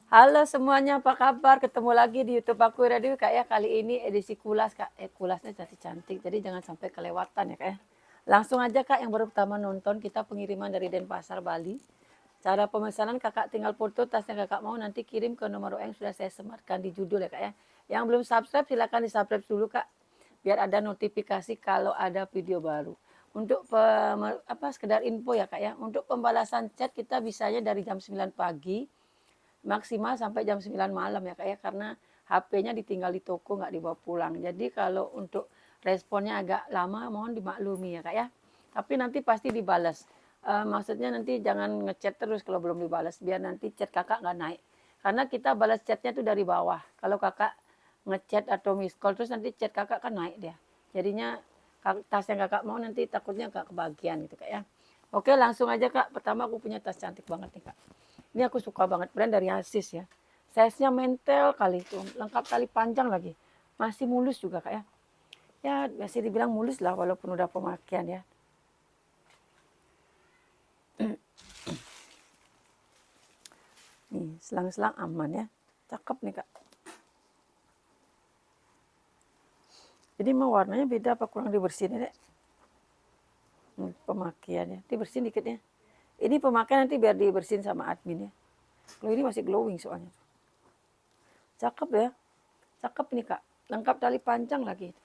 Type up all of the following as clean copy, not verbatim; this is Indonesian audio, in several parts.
Halo semuanya, apa kabar? Ketemu lagi di YouTube aku Radio Kak ya. Kali ini edisi kulas Kak. Kulasnya cantik-cantik. Jadi jangan sampai kelewatan ya Kak ya. Langsung aja Kak yang baru pertama nonton, kita pengiriman dari Denpasar Bali. Cara pemesanan Kakak tinggal foto tas yang Kakak mau, nanti kirim ke nomor yang sudah saya sematkan di judul ya Kak ya. Yang belum subscribe silakan di subscribe dulu Kak. Biar ada notifikasi kalau ada video baru. Untuk sekedar info ya Kak ya. Untuk pembalasan chat kita bisanya dari jam 9 pagi maksimal sampai jam 9 malam ya Kak ya, karena HP-nya ditinggal di toko nggak dibawa pulang. Jadi kalau untuk responnya agak lama mohon dimaklumi ya Kak ya. Tapi nanti pasti dibalas. Maksudnya nanti jangan ngechat terus kalau belum dibalas biar nanti chat Kakak nggak naik. Karena kita balas chatnya tuh dari bawah. Kalau Kakak ngechat atau miss call terus nanti chat Kakak kan naik dia. Jadinya tas yang Kakak mau nanti takutnya nggak kebagian gitu Kak ya. Oke langsung aja Kak. Pertama aku punya tas cantik banget nih Kak. Ini aku suka banget, brand dari Asis ya. Size-nya mentel kali itu, lengkap tali panjang lagi. Masih mulus juga Kak ya. Ya masih dibilang mulus lah walaupun udah pemakaian ya. Nih, selang-selang aman ya. Cakep nih Kak. Jadi mau warnanya beda apa kurang dibersihin ya, Dek? Pemakaian ya. Dibersihin dikit ya. Ini pemakaian nanti biar dibersihin sama admin ya. Kalau ini masih glowing soalnya. Cakep ya. Cakep nih Kak. Lengkap tali panjang lagi.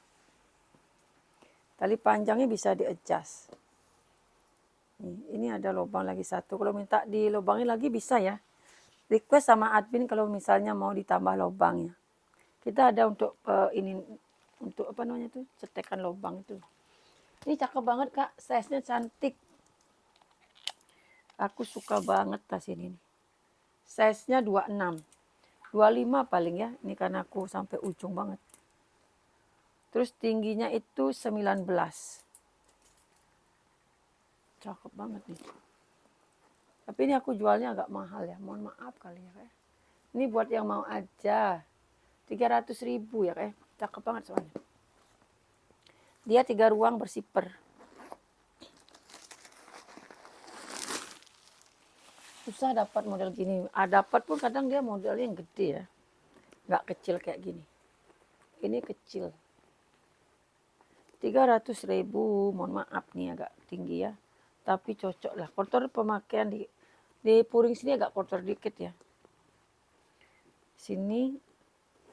Tali panjangnya bisa di-adjust. Ini ada lubang lagi satu. Kalau minta dilubangin lagi bisa ya. Request sama admin kalau misalnya mau ditambah lubangnya. Kita ada untuk ini untuk apa namanya tuh cetekan lubang itu. Ini cakep banget Kak, size-nya cantik. Aku suka banget tas ini. Size-nya 26. 25 paling ya. Ini karena aku sampai ujung banget. Terus tingginya itu 19. Cakep banget nih. Tapi ini aku jualnya agak mahal ya. Mohon maaf kali ya Kak. Ini buat yang mau aja. 300.000 ya Kak. Cakep banget soalnya. Dia 3 ruang bersiper. Susah dapat model gini. Dapat pun kadang dia modelnya yang gede ya. Nggak kecil kayak gini. Ini kecil. 300.000, mohon maaf nih agak tinggi ya. Tapi cocok lah. Kotor pemakaian di puring sini agak kotor dikit ya. Sini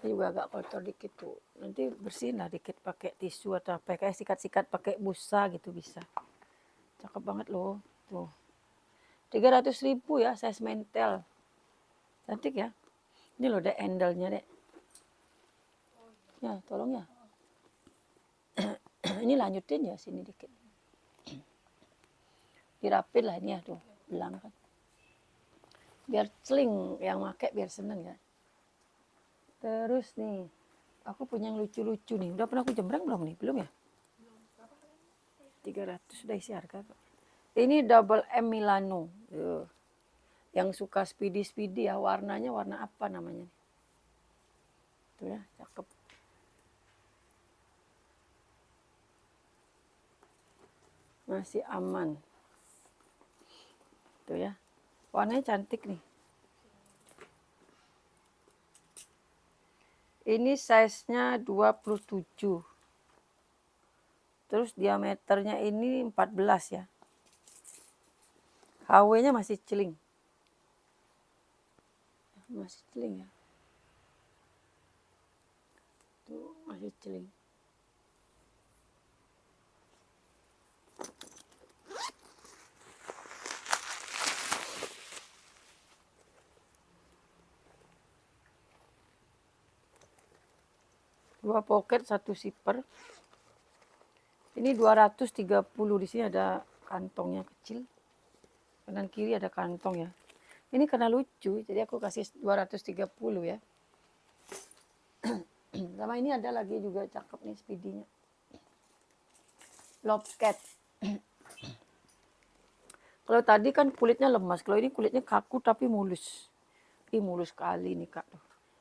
juga agak kotor dikit tuh. Nanti bersihin lah dikit pakai tisu atau apa. Kayak sikat-sikat pakai busa gitu bisa. Cakep banget loh. Tuh. 300.000 ya, size mentel. Cantik ya. Ini loh dek handle-nya dek. Ya tolong ya. Ini lanjutin ya sini dikit. Dirapin lah ini ya tuh. Belang kan. Biar celing yang pakai biar seneng ya. Terus nih. Aku punya yang lucu-lucu nih. Udah pernah aku jembrang belum nih? Belum ya? 300 sudah isi harga. Ini double M Milano. Yang suka speedy-speedy ya. Warnanya warna apa namanya? Tuh ya, cakep. Masih aman. Tuh ya. Warnanya cantik nih. Ini size-nya 27. Terus diameternya ini 14 ya. HW-nya masih celing. Masih celing ya. Tuh, masih celing. Dua pocket, satu zipper. Ini 230, di sini ada kantongnya kecil. Kanan kiri ada kantong ya. Ini karena lucu, jadi aku kasih 230 ya. Sama ini ada lagi juga cakep nih speedinya. Lobcat. Kalau tadi kan kulitnya lemas, kalau ini kulitnya kaku tapi mulus. Ih mulus sekali nih Kak.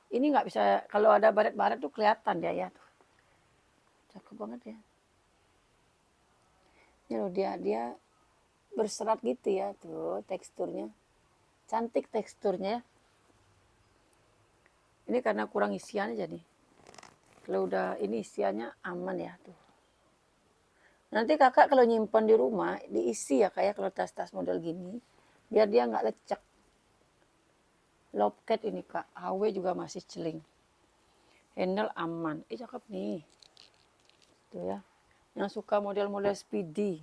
Ini nggak bisa, kalau ada baret-baret tuh kelihatan dia ya. Cakep banget ya. Ini loh dia berserat gitu ya tuh teksturnya. Cantik teksturnya. Ini karena kurang isian aja nih. Kalau udah ini isiannya aman ya tuh. Nanti kakak kalau nyimpan di rumah diisi ya kayak kalau tas-tas model gini, biar dia nggak lecek. Lobcat ini kak, HW juga masih celing. Handle aman, cakep nih. Tuh ya, yang suka model-model speedy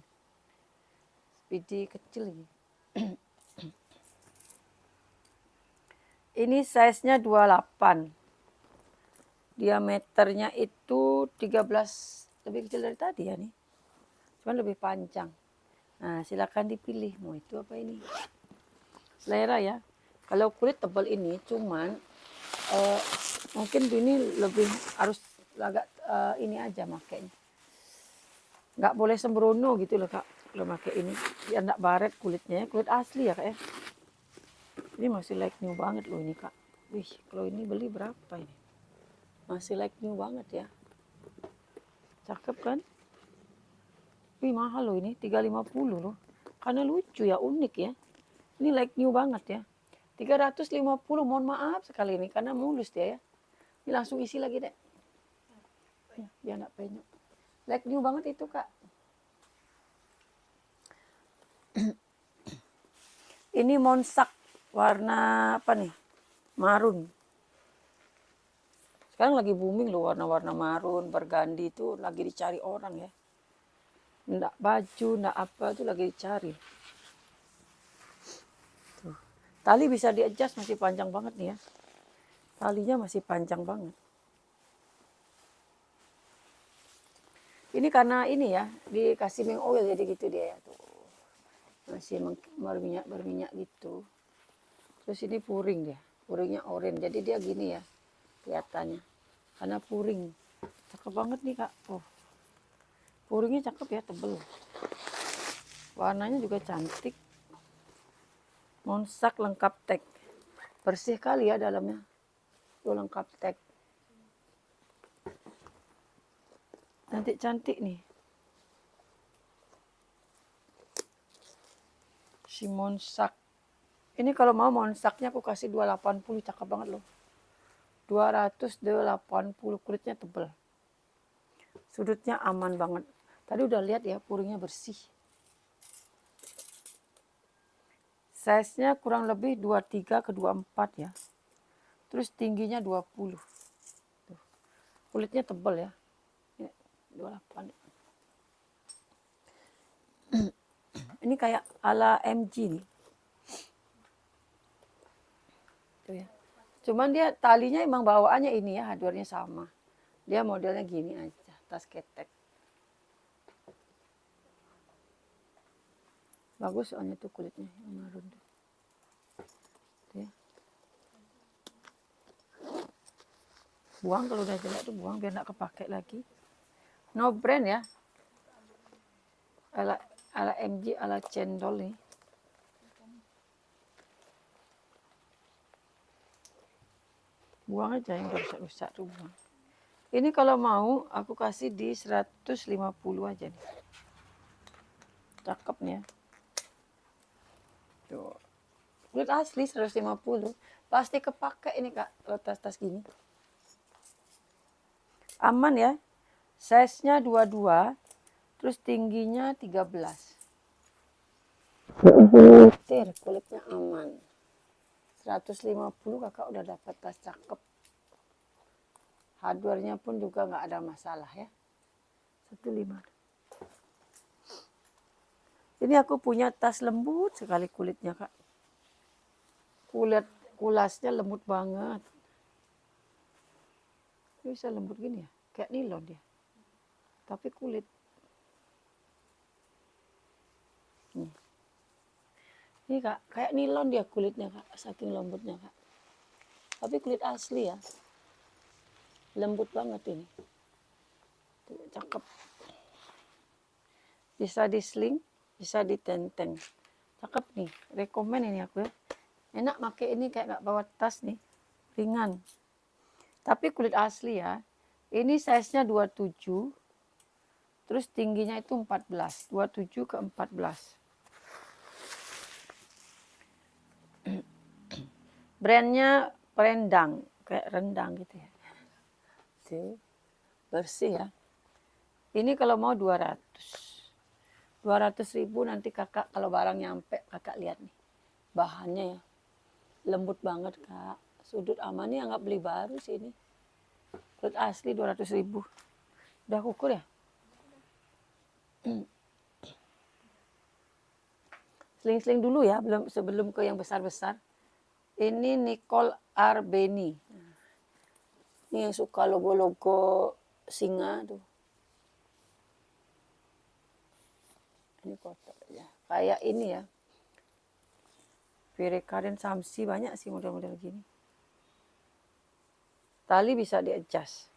kecil ini. Ini size-nya 28. Diameternya itu 13, lebih kecil dari tadi ya nih. Cuman lebih panjang. Nah, silakan dipilih mau itu apa ini. Selera ya. Kalau kulit tebal ini cuman mungkin ini lebih harus agak ini aja makainya. Nggak boleh sembrono gitu loh kak kalau pakai ini. Biar nggak baret kulitnya. Kulit asli ya kak ya. Ini masih like new banget loh ini kak. Wih, kalau ini beli berapa ini? Masih like new banget ya. Cakep kan? Wih, mahal loh ini, 350 loh. Karena lucu ya, unik ya. Ini like new banget ya. 350, mohon maaf sekali ini karena mulus dia ya. Ini langsung isi lagi deh. Ya, biar nggak penyok. Like new banget itu kak. Ini monsak warna apa nih? Marun. Sekarang lagi booming loh warna-warna marun, burgundy itu lagi dicari orang ya. Nggak baju, nggak apa itu lagi dicari. Tuh. Tali bisa di-adjust masih panjang banget nih ya. Talinya masih panjang banget. Ini karena ini ya, dikasih meng oil jadi gitu dia ya tuh. Masih berminyak gitu. Terus ini puring dia, puringnya oranye. Jadi dia gini ya kelihatannya. Karena puring. Cakep banget nih kak. Oh, puringnya cakep ya, tebel. Warnanya juga cantik. Monsak lengkap tag. Bersih kali ya dalamnya. Tuh lengkap tag. Cantik-cantik nih. Si monsak. Ini kalau mau monsaknya aku kasih 280, cakep banget loh. 280, kulitnya tebal. Sudutnya aman banget. Tadi udah lihat ya, puringnya bersih. Size-nya kurang lebih 23 ke 24 ya. Terus tingginya 20. Tuh. Kulitnya tebal ya. 28. Ini kayak ala MG nih. Tuh ya. Cuman dia talinya emang bawaannya ini ya, hardware-nya sama. Dia modelnya gini aja, tas ketek. Bagus soalnya tuh kulitnya yang marun tuh. Tuh ya. Buang kalau udah jelek tuh buang biar nggak kepake lagi. No brand ya. Ala MG, ala cendol nih. Buang aja yang rusak-rusak tuh buang. Ini kalau mau aku kasih di 150 aja nih. Cakep nih ya. Tuh. Kulit asli 150. Pasti kepake ini kak, kalau tas-tas gini. Aman ya. Size-nya 22. Terus tingginya 13. Kulitnya aman. 150 kakak udah dapat tas cakep. Hardware-nya pun juga nggak ada masalah ya. 15. Ini aku punya tas lembut sekali kulitnya kak. Kulasnya lembut banget. Bisa lembut gini ya, kayak nilon dia. Tapi kulit. Nih. Ini kak, kayak nilon dia kulitnya kak, saking lembutnya kak. Tapi kulit asli ya. Lembut banget ini. Tuh, cakep. Bisa di sling, bisa ditenteng. Cakep nih, rekomen ini aku ya. Enak pakai ini kayak nggak bawa tas nih, ringan. Tapi kulit asli ya. Ini size-nya 27. Terus tingginya itu 14, 27 ke 14. Brandnya Prendang. kayak rendang gitu ya. Tuh, bersih ya. Ini kalau mau 200.000 nanti kakak kalau barang nyampe kakak lihat nih bahannya ya, lembut banget kak. Sudut aman nih anggap beli baru sih ini. Kulit asli 200.000. Udah ukur ya? Seling-seling dulu ya, sebelum ke yang besar-besar. Ini Nicole Arbeni. Ini yang suka logo-logo singa tuh. Ini kotor ya. Kayak ini ya. Virekaden Samsi banyak sih model-model gini. Tali bisa di-adjust.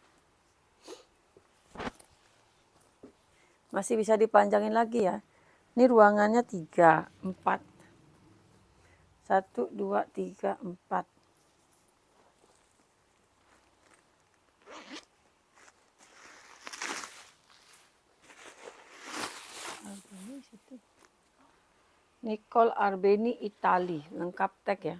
Masih bisa dipanjangin lagi ya. Ini ruangannya 3, 4. 1, 2, 3, 4. Nicole Arbeni Itali, lengkap tag ya.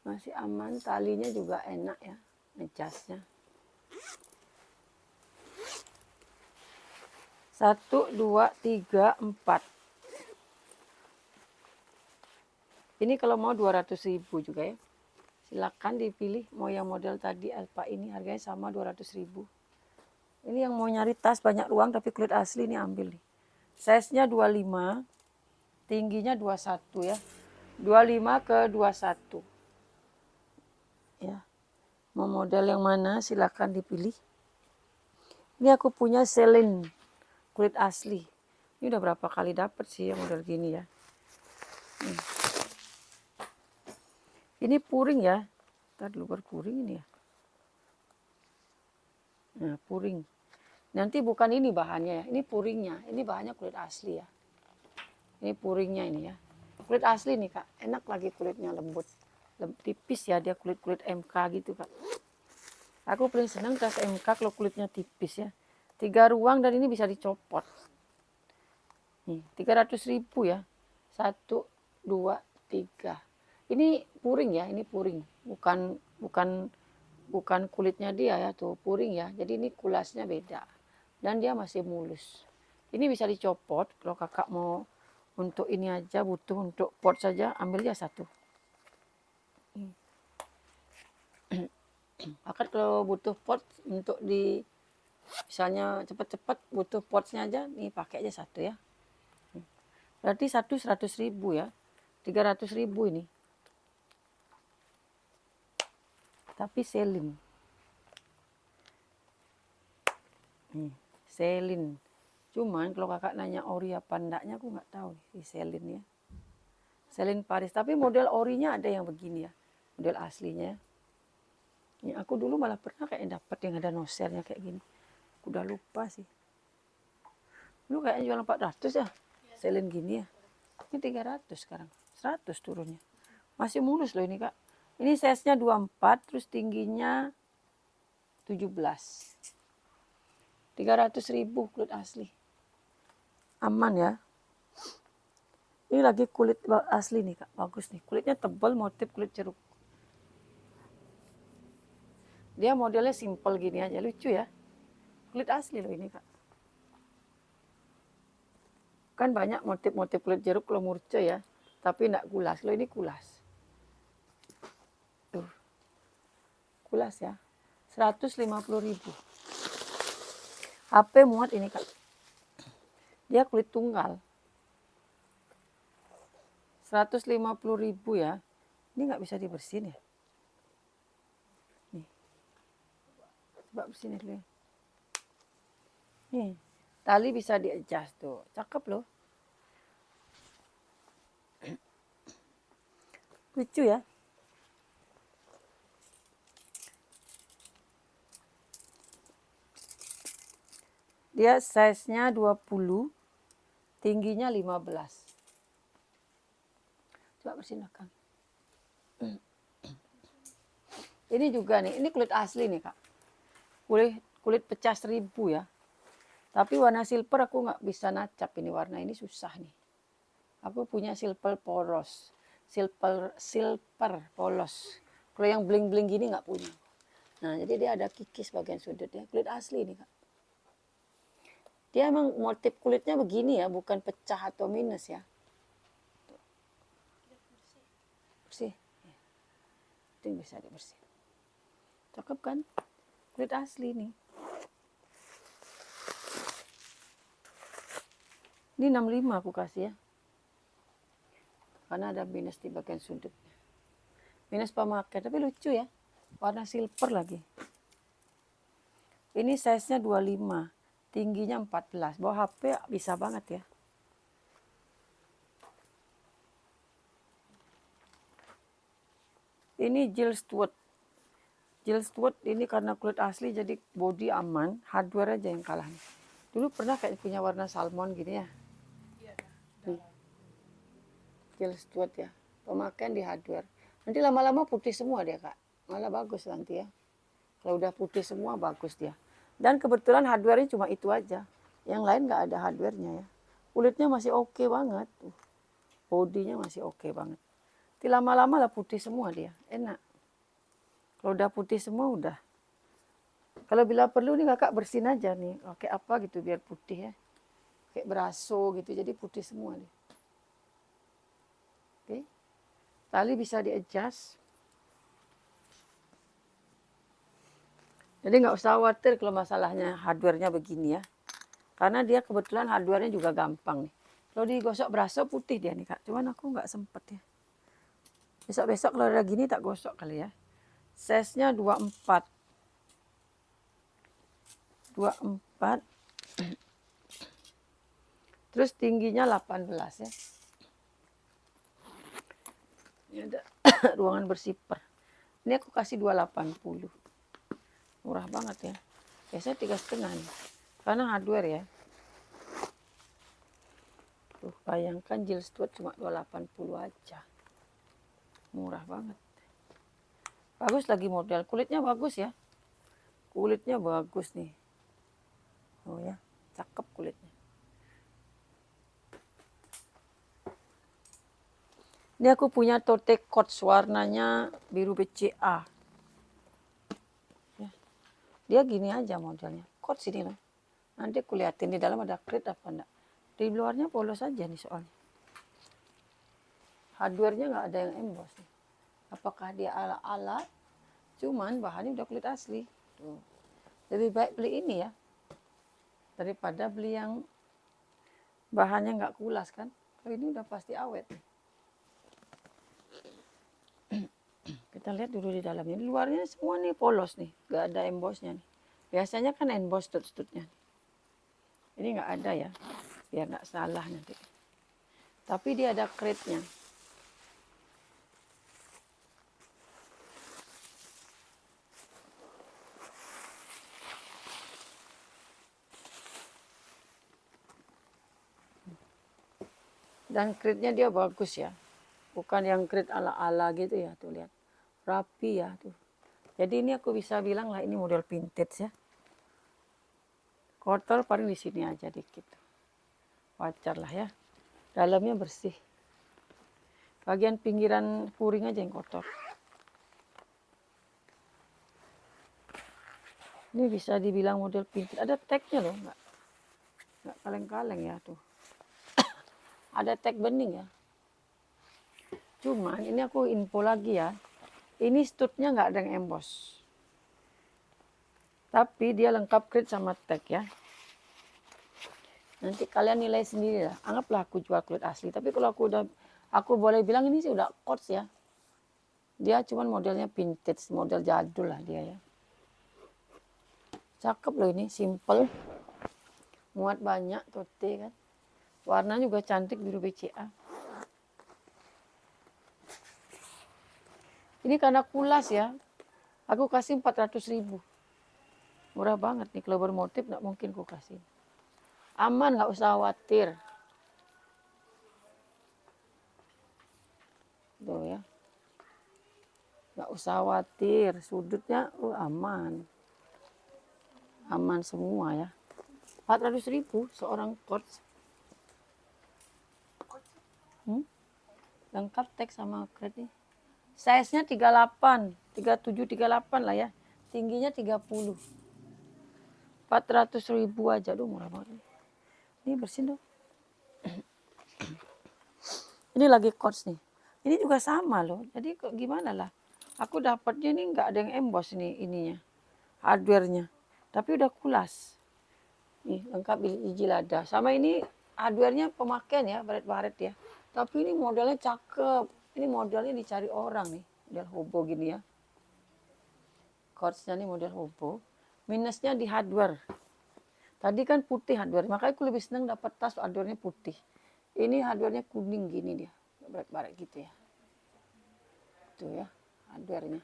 Masih aman, talinya juga enak ya, ngecasnya. 1, 2, 3, 4. Ini kalau mau 200.000 juga ya. Silakan dipilih mau yang model tadi Alpha ini, harganya sama 200.000. Ini yang mau nyari tas banyak ruang tapi kulit asli ini ambil nih. Size-nya 25, tingginya 21 ya. 25 ke 21. Ya. Mau model yang mana silakan dipilih. Ini aku punya Celine kulit asli. Ini udah berapa kali dapet sih yang model gini ya. Ini puring ya. Ntar dulu berpuring ini ya. Nah, puring. Nanti bukan ini bahannya ya, ini puringnya. Ini bahannya kulit asli ya. Ini puringnya ini ya. Kulit asli nih kak, enak lagi kulitnya lembut. Tipis ya dia kulit-kulit MK gitu kak. Aku paling senang tas MK kalau kulitnya tipis ya. 3 ruang dan ini bisa dicopot. Nih, 300.000 ya. 1, 2, 3. Ini puring ya, ini puring. Bukan kulitnya dia ya tuh, puring ya. Jadi ini kulasnya beda. Dan dia masih mulus. Ini bisa dicopot kalau kakak mau untuk ini aja, butuh untuk pot saja, ambil aja 1. Kakak kalau butuh pot untuk di misalnya cepat-cepat butuh potnya aja, nih pakai aja 1 ya. Berarti 100.000 ya. 300.000 ini. Tapi Celine. Celine. Cuman kalau kakak nanya ori apa enggaknya aku nggak tahu si Celine ya. Celine Paris. Tapi model orinya ada yang begini ya. Model aslinya. Ini aku dulu malah pernah kayak dapat yang ada noselnya kayak gini. Aku udah lupa sih. Dulu kayaknya jual 400 ya. Celine gini ya. Ini 300 sekarang. 100 turunnya. Masih mulus loh ini kak. Ini size-nya 24 terus tingginya 17. 300.000 kulit asli. Aman ya. Ini lagi kulit asli nih kak. Bagus nih. Kulitnya tebal motif kulit jeruk. Dia modelnya simple gini aja. Lucu ya. Kulit asli loh ini kak. Kan banyak motif-motif kulit jeruk kalau murce ya. Tapi enggak kulas. Loh ini kulas. Tuh. Kulas ya. 150.000. HP muat ini kak. Dia kulit tunggal. 150.000 ya. Ini nggak bisa dibersihin ya. Nih. Coba bersihin dulu ya. Nih. Tali bisa di-adjust tuh. Cakep loh. Lucu ya. Dia size-nya 20, tingginya 15. Coba bersihin Kang. Ini juga nih, ini kulit asli nih Kak. Kulit pecah 1000 ya. Tapi warna silver aku nggak bisa nacap ini warna ini susah nih. Aku punya silver poros. silver polos. Kalau yang bling-bling gini nggak punya. Nah, jadi dia ada kikis bagian sudutnya. Kulit asli nih, Kak. Dia emang motif kulitnya begini ya, bukan pecah atau minus ya. Bersih. Itu bisa dibersihin. Cakep kan? Kulit asli nih. Ini 65 aku kasih ya. Karena ada minus di bagian sudutnya. Minus pemakai, tapi lucu ya. Warna silver lagi. Ini size-nya 25, tingginya 14. Bawa HP bisa banget ya. Ini Jill Stewart. Jill Stewart ini karena kulit asli jadi body aman, hardware aja yang kalah. Dulu pernah kayak punya warna salmon gini ya. Jill Stewart ya. Pemakaian di hardware. Nanti lama-lama putih semua dia, Kak. Malah bagus nanti ya. Kalau udah putih semua bagus dia. Dan kebetulan hardware-nya cuma itu aja. Yang lain nggak ada hardware-nya ya. Kulitnya masih oke banget. Bodinya masih oke banget. Nanti lama-lama lah putih semua dia. Enak. Kalau udah putih semua udah. Kalau bila perlu nih kakak bersihin aja nih. Pakai apa gitu biar putih ya. Kayak beraso gitu jadi putih semua nih. Oke. Tali bisa di-adjust. Jadi nggak usah khawatir kalau masalahnya hardware-nya begini ya. Karena dia kebetulan hardware-nya juga gampang nih. Kalau digosok beraso putih dia nih Kak. Cuman aku nggak sempet ya. Besok-besok kalau ada gini tak gosok kali ya. Size-nya 24. 24. Terus tingginya 18 ya. Ini ada ruangan bersifar. Ini aku kasih 280. Murah banget ya. Biasanya 3,5 nih. Karena hardware ya. Tuh, bayangkan Jill Stewart cuma 280 aja. Murah banget. Bagus lagi model. Kulitnya bagus ya. Kulitnya bagus nih. Oh ya, cakep kulitnya. Ini aku punya tote coats warnanya biru BCA. Ya. Dia gini aja modelnya. Coats ini loh. Nanti aku liatin di dalam ada krit apa enggak. Di luarnya polos aja nih soalnya. Hardware-nya nggak ada yang emboss nih. Apakah dia ala-ala? Cuman bahannya udah kulit asli. Tuh. Lebih baik beli ini ya. Daripada beli yang bahannya nggak kulas kan. Kalau ini udah pasti awet. Kita lihat dulu di dalamnya. Di luarnya semua nih polos nih. Nggak ada embossnya nih. Biasanya kan emboss tut-tutnya. Ini nggak ada ya. Biar nggak salah nanti. Tapi dia ada kritnya. Dan kritnya dia bagus ya. Bukan yang krit ala-ala gitu ya. Tuh lihat. Rapi ya tuh. Jadi ini aku bisa bilang lah ini model vintage ya. Kotor paling di sini aja dikit. Wajar lah ya. Dalamnya bersih. Bagian pinggiran puring aja yang kotor. Ini bisa dibilang model vintage. Ada tagnya loh, nggak kaleng-kaleng ya tuh. Ada tag bening ya. Cuman ini aku info lagi ya. Ini studnya nggak ada yang emboss. Tapi dia lengkap krit sama tag ya. Nanti kalian nilai sendiri lah. Anggaplah aku jual kulit asli. Tapi kalau aku boleh bilang ini sih udah quartz ya. Dia cuman modelnya vintage, model jadul lah dia ya. Cakep loh ini, simple. Muat banyak, tote kan. Warna juga cantik biru BCA. Ini karena kulas ya. Aku kasih 400.000. Murah banget nih, kalau bermotif nggak mungkin aku kasih. Aman, nggak usah khawatir. Tuh ya. Nggak usah khawatir, sudutnya aman. Aman semua ya. 400.000 seorang quartz. Lengkap teks sama crate nih. Size-nya 38, 37, 38 lah ya. Tingginya 30. 400.000 aja, aduh murah banget. Ini bersin dong. Ini lagi quartz nih. Ini juga sama loh. Jadi kok gimana lah. Aku dapatnya nih nggak ada yang emboss nih ininya. Hardware-nya. Tapi udah kulas. Nih lengkap biji lada. Sama ini hardware-nya pemakaian ya, baret-baret ya. Tapi ini modelnya cakep. Ini modelnya dicari orang nih. Model hobo gini ya. Quartz-nya nih model hobo. Minusnya di hardware. Tadi kan putih hardware. Makanya aku lebih senang dapat tas hardware-nya putih. Ini hardware-nya kuning gini dia. Baret-baret gitu ya. Tuh ya hardware-nya.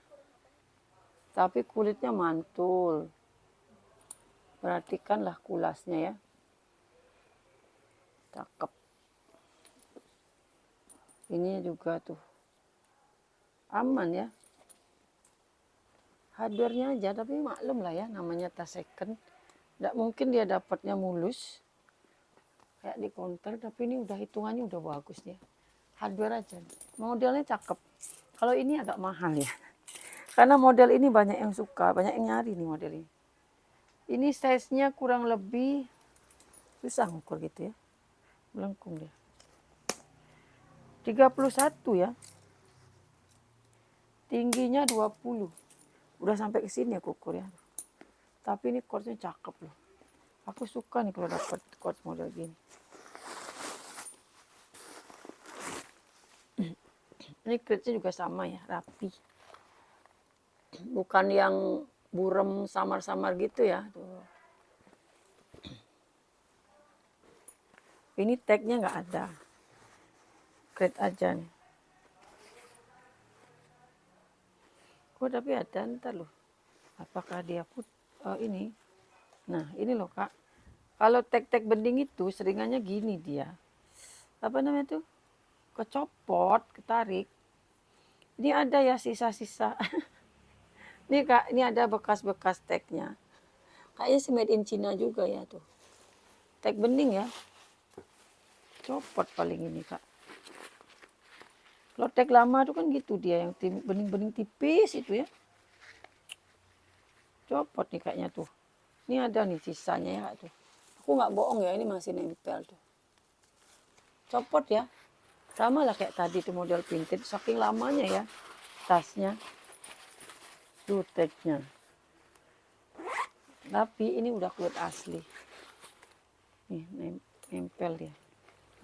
Tapi kulitnya mantul. Perhatikanlah kulasnya ya. Cakep. Ini juga tuh. Aman ya. Hardware-nya aja, tapi maklum lah ya namanya tas second. Nggak mungkin dia dapatnya mulus. Kayak di counter, tapi ini udah hitungannya udah bagus ya. Hardware aja. Modelnya cakep. Kalau ini agak mahal ya. Karena model ini banyak yang suka, banyak yang nyari nih model ini. Ini size-nya kurang lebih susah ngukur gitu ya. Melengkung dia. 31 ya. Tingginya 20. Udah sampai ke sini aku ukur ya. Tapi ini quartz-nya cakep loh. Aku suka nih kalau dapat quartz model gini. Ini crate-nya juga sama ya, rapi. Bukan yang burem samar-samar gitu ya. Tuh. Ini tag-nya nggak ada. Crate aja nih. Kok tapi ada ntar loh. Apakah dia ini? Nah ini loh kak. Kalau tag-tag bening itu seringannya gini dia. Apa namanya tuh? Kecopot, ketarik. Ini ada ya sisa-sisa. Nih kak, ini ada bekas-bekas tagnya. Kayaknya si made in China juga ya tuh. Tag bening ya. Copot paling ini kak. Kalau tag lama tuh kan gitu dia yang bening-bening tipis itu ya. Copot nih kayaknya tuh. Ini ada nih sisanya ya tuh. Aku nggak bohong ya, ini masih nempel tuh. Copot ya. Sama lah kayak tadi tuh model vintage. Saking lamanya ya tasnya. Tuh tagnya. Tapi ini udah kulit asli. Nih nempel dia.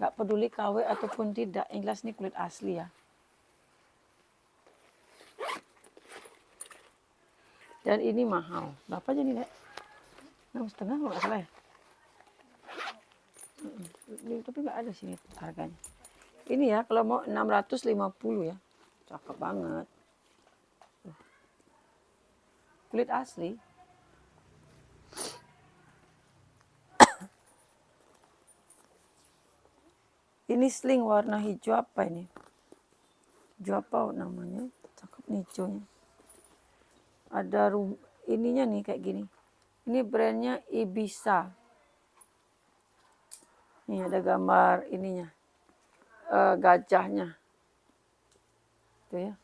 Nggak peduli KW ataupun tidak. Yang jelas ini kulit asli ya. Dan ini mahal. Berapa aja nih, Dek? 6,5 kalau nggak salah ya. Tapi nggak ada sini harganya. Ini ya, kalau mau 650 ya. Cakep banget. Kulit asli. Ini sling warna hijau apa ini? Hijau apa namanya? Cakep nih hijaunya. Ada ininya nih kayak gini. Ini brandnya Ibiza. Nih ada gambar ininya. Gajahnya. Tuh ya.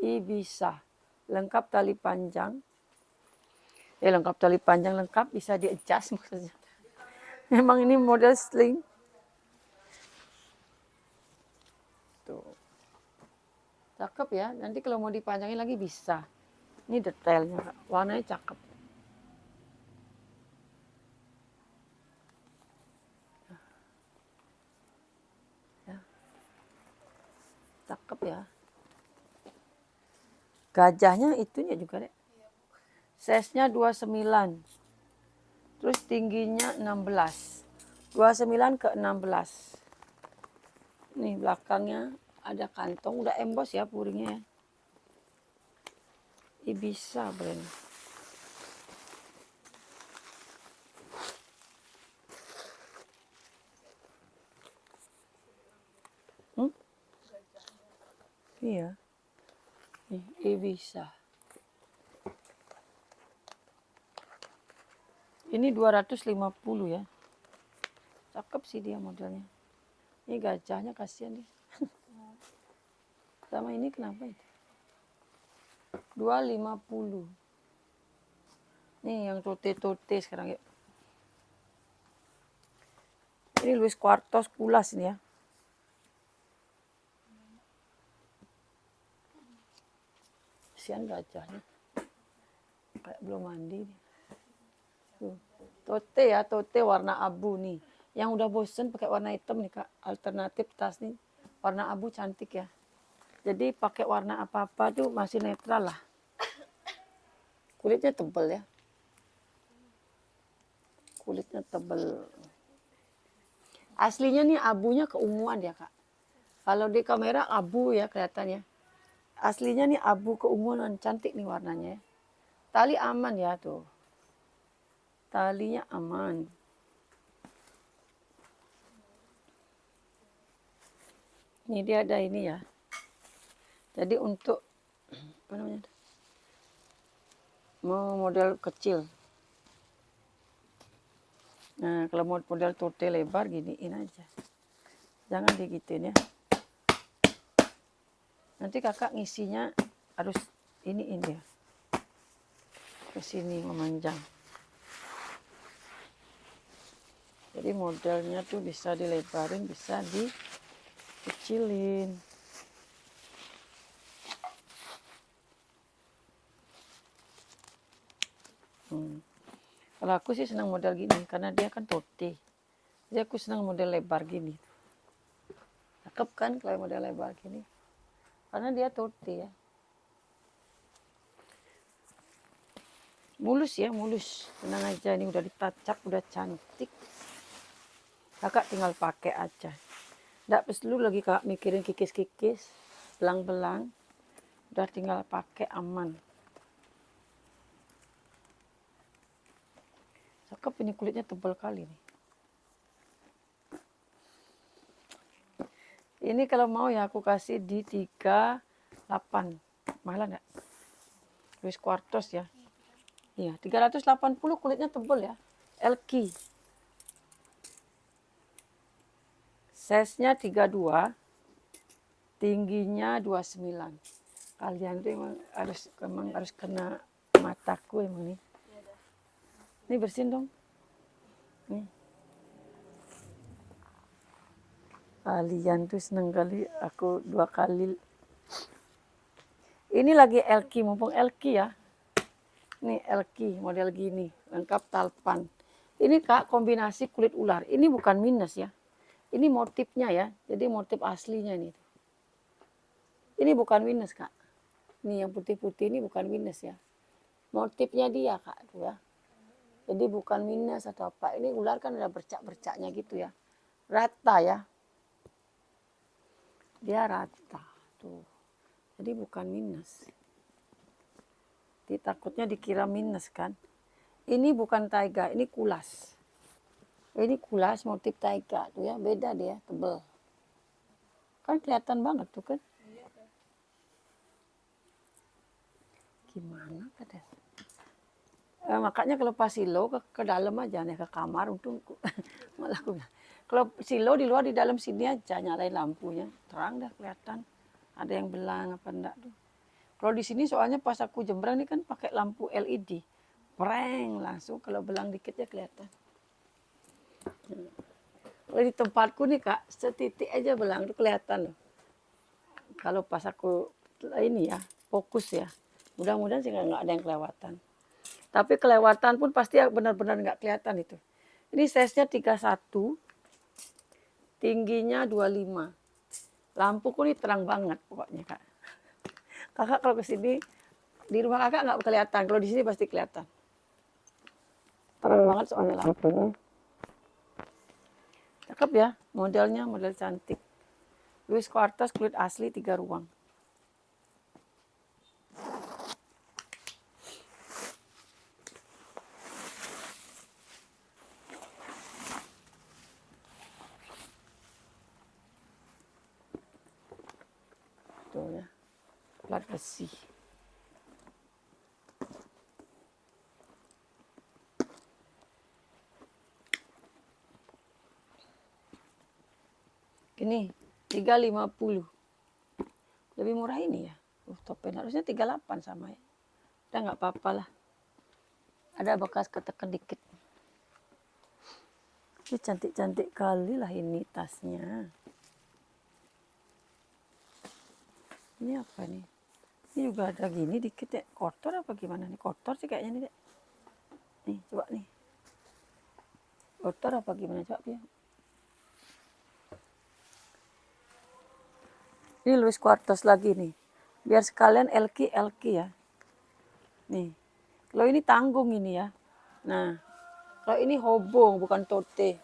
Ibiza. Lengkap tali panjang. Lengkap tali panjang lengkap bisa di-adjust maksudnya. Memang ini model sling. Tuh. Cakep ya. Nanti kalau mau dipanjangin lagi bisa. Ini detailnya. Warnanya cakep. Ya. Cakep ya. Gajahnya itunya juga deh. Size-nya 29. Terus tingginya 16. 29 ke 16. Nih belakangnya ada kantong. Udah emboss ya puringnya ya. Ibiza brand. Iya. Nih, Ibiza. Ini 250 ya. Cakep sih dia modelnya. Ini gajahnya kasihan nih. Sama ini kenapa itu? 250. Nih yang tote-tote sekarang yuk. Ini Luis Quartos kulas nih ya. Kasihan gajahnya. Kayak belum mandi nih. Tuh. Tote ya, tote warna abu nih. Yang udah bosen pakai warna hitam nih Kak. Alternatif tas nih. Warna abu cantik ya. Jadi pakai warna apa-apa tuh masih netral lah. Kulitnya tebal ya. Kulitnya tebal. Aslinya nih abunya keunguan ya Kak. Kalau di kamera abu ya kelihatannya. Aslinya nih abu keunguan, cantik nih warnanya. Tali aman ya tuh. Talinya aman. Ini dia ada ini ya. Jadi untuk apa namanya? Mau model kecil. Nah, kalau mau model tote lebar giniin aja. Jangan digituin ya. Nanti kakak ngisinya harus ini ya. Ke sini memanjang. Jadi modelnya tuh bisa dilebarin, bisa dikecilin. Kalau aku sih senang model gini karena dia kan tote. Jadi aku senang model lebar gini. Cakep kan kalau model lebar gini. Karena dia tote ya. Mulus ya, mulus. Tenang aja, ini udah ditacap, udah cantik. Kakak tinggal pakai aja. Nggak perlu lagi kakak mikirin kikis-kikis, belang-belang. Udah tinggal pakai aman. Cakep ini kulitnya tebal kali nih. Ini kalau mau ya aku kasih di 38. Mahal enggak? Luis Quartos ya. Iya, 380 kulitnya tebal ya. Elki. Size-nya 32. Tingginya 29. Kalian tuh emang harus kena mataku emang nih. Ini bersihin dong. Nih. Kalian tuh seneng kali aku 2 kali. Ini lagi Elki, mumpung Elki ya. Nih Elki model gini, lengkap talpan. Ini Kak kombinasi kulit ular. Ini bukan minus ya. Ini motifnya ya. Jadi motif aslinya nih. Ini bukan minus Kak. Ini yang putih-putih ini bukan minus ya. Motifnya dia Kak tuh ya. Jadi bukan minus atau apa. Ini ular kan ada bercak-bercaknya gitu ya. Rata ya. Dia rata tuh. Jadi bukan minus. Jadi takutnya dikira minus kan. Ini bukan taiga, ini kulas. Ini kulas motif taiga tuh ya, beda dia, tebel. Kan kelihatan banget tuh kan. Gimana kan? Makanya kalau pas silo ke dalam aja nih ke kamar untung malah aku bilang. Kalau silo di luar di dalam sini aja nyalain lampunya, terang dah kelihatan. Ada yang belang apa enggak tuh. Kalau di sini soalnya pas aku jembrang ini kan pakai lampu LED. Preng langsung kalau belang dikit ya kelihatan. Kalau di tempatku nih Kak, setitik aja belang tuh kelihatan loh. Kalau pas aku ini ya, fokus ya. Mudah-mudahan sih nggak ada yang kelewatan. Tapi kelewatan pun pasti benar-benar nggak kelihatan itu. Ini size-nya 31, tingginya 25. Lampuku ini terang banget pokoknya Kak. Kakak kalau ke sini, di rumah kakak nggak kelihatan. Kalau di sini pasti kelihatan. Terang banget soalnya lampunya. Cakep ya, modelnya model cantik. Luis Quartos kulit asli 3 ruang. Tuh ya, plat besi. Ini 350. Lebih murah ini ya. Topeng harusnya 38 sama ya. Udah nggak apa-apa lah. Ada bekas ketekan dikit. Ini cantik-cantik kali lah ini tasnya. Ini apa nih? Ini juga ada gini dikit ya. Kotor apa gimana nih? Kotor sih kayaknya nih dek. Nih coba nih. Kotor apa gimana coba ya. Ini Louis Quartos lagi nih. Biar sekalian Elki ya. Nih. Kalau ini tanggung ini ya. Nah. Kalau ini hobong bukan tote.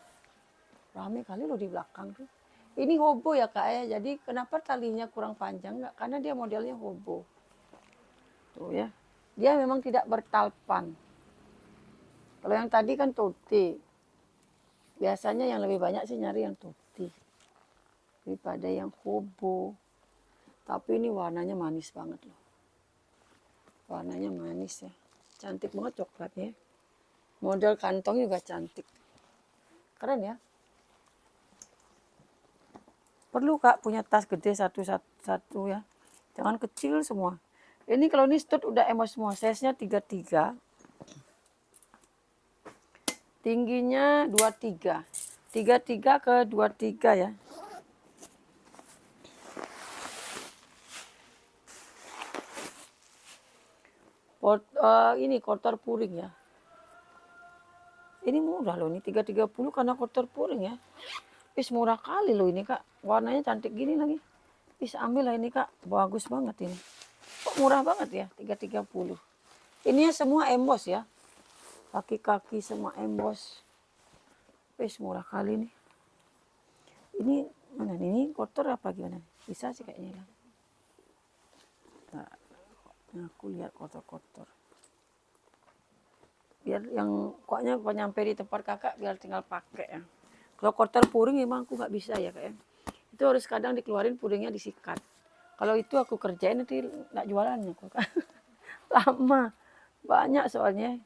Rame kali loh di belakang tuh. Ini hobo ya kak ya. Jadi kenapa talinya kurang panjang? Enggak, karena dia modelnya hobo. Tuh ya. Dia memang tidak bertalpan. Kalau yang tadi kan tote. Biasanya yang lebih banyak sih nyari yang tote. Daripada yang hobo. Tapi ini warnanya manis banget loh. Warnanya manis ya. Cantik banget coklatnya. Model kantong juga cantik. Keren ya. Perlu kak punya tas gede satu ya. Jangan kecil semua. Ini kalau ini stud udah emos semua. Size-nya 33. Tingginya 23. 33 ke 23 ya. Ini kotor puring ya. Ini murah loh, ini 330 karena kotor puring ya. Wis murah kali loh ini kak. Warnanya cantik gini lagi. Wis ambil lah ini kak. Bagus banget ini. Kok murah banget ya 330. Ini semua embos ya. Kaki-kaki semua embos. Wis murah kali nih. Ini mana nih? Ini kotor apa gimana? Bisa sih kayaknya ya. Nah, aku lihat kotor-kotor. Biar yang pokoknya nyampe di tempat kakak biar tinggal pakai ya. Kalau kotor puring memang aku nggak bisa ya kak ya. Itu harus kadang dikeluarin puringnya disikat. Kalau itu aku kerjain nanti nggak jualannya kok kak. Lama. Banyak soalnya.